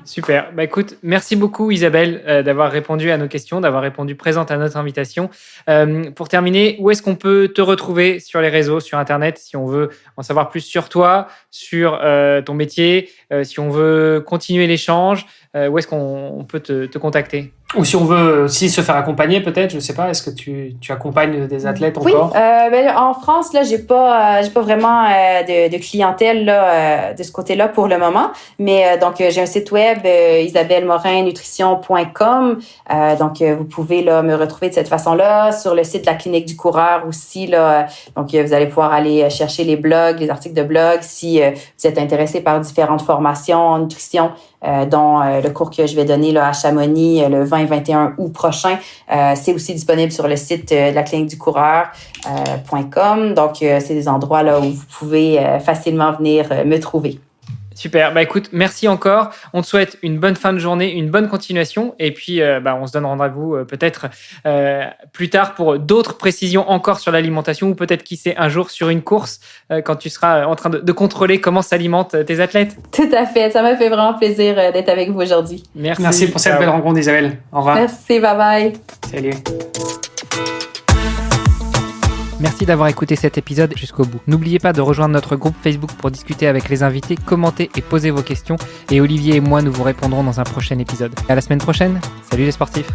Super. Écoute, merci beaucoup Isabelle d'avoir répondu à nos questions, d'avoir répondu présente à notre invitation. Pour terminer, où est-ce qu'on peut te retrouver sur les réseaux, sur Internet, si on veut en savoir plus sur toi, sur ton métier, si on veut continuer l'échange, où est-ce qu'on peut te contacter? Ou si on veut aussi se faire accompagner, peut-être, je sais pas, est-ce que tu accompagnes des athlètes Oui, encore? en France, là, j'ai pas vraiment de clientèle là, de ce côté-là pour le moment. Mais donc, j'ai un site web, isabellemorinnutrition.com. Donc, vous pouvez là me retrouver de cette façon-là. Sur le site de la Clinique du Coureur aussi, là. Donc, vous allez pouvoir aller chercher les blogs, les articles de blog si vous êtes intéressé par différentes formations en nutrition, dont le cours que je vais donner là, à Chamonix le 20-21 août prochain. C'est aussi disponible sur le site de la Clinique du Coureur.com. Donc, c'est des endroits là où vous pouvez facilement venir me trouver. Super. Écoute, merci encore. On te souhaite une bonne fin de journée, une bonne continuation. Et puis, on se donne rendez-vous peut-être plus tard pour d'autres précisions encore sur l'alimentation ou peut-être, qui sait, un jour sur une course quand tu seras en train de contrôler comment s'alimentent tes athlètes. Tout à fait. Ça m'a fait vraiment plaisir d'être avec vous aujourd'hui. Merci pour cette belle rencontre, Isabelle. Au revoir. Merci. Bye-bye. Salut. Merci d'avoir écouté cet épisode jusqu'au bout. N'oubliez pas de rejoindre notre groupe Facebook pour discuter avec les invités, commenter et poser vos questions. Et Olivier et moi, nous vous répondrons dans un prochain épisode. À la semaine prochaine. Salut les sportifs.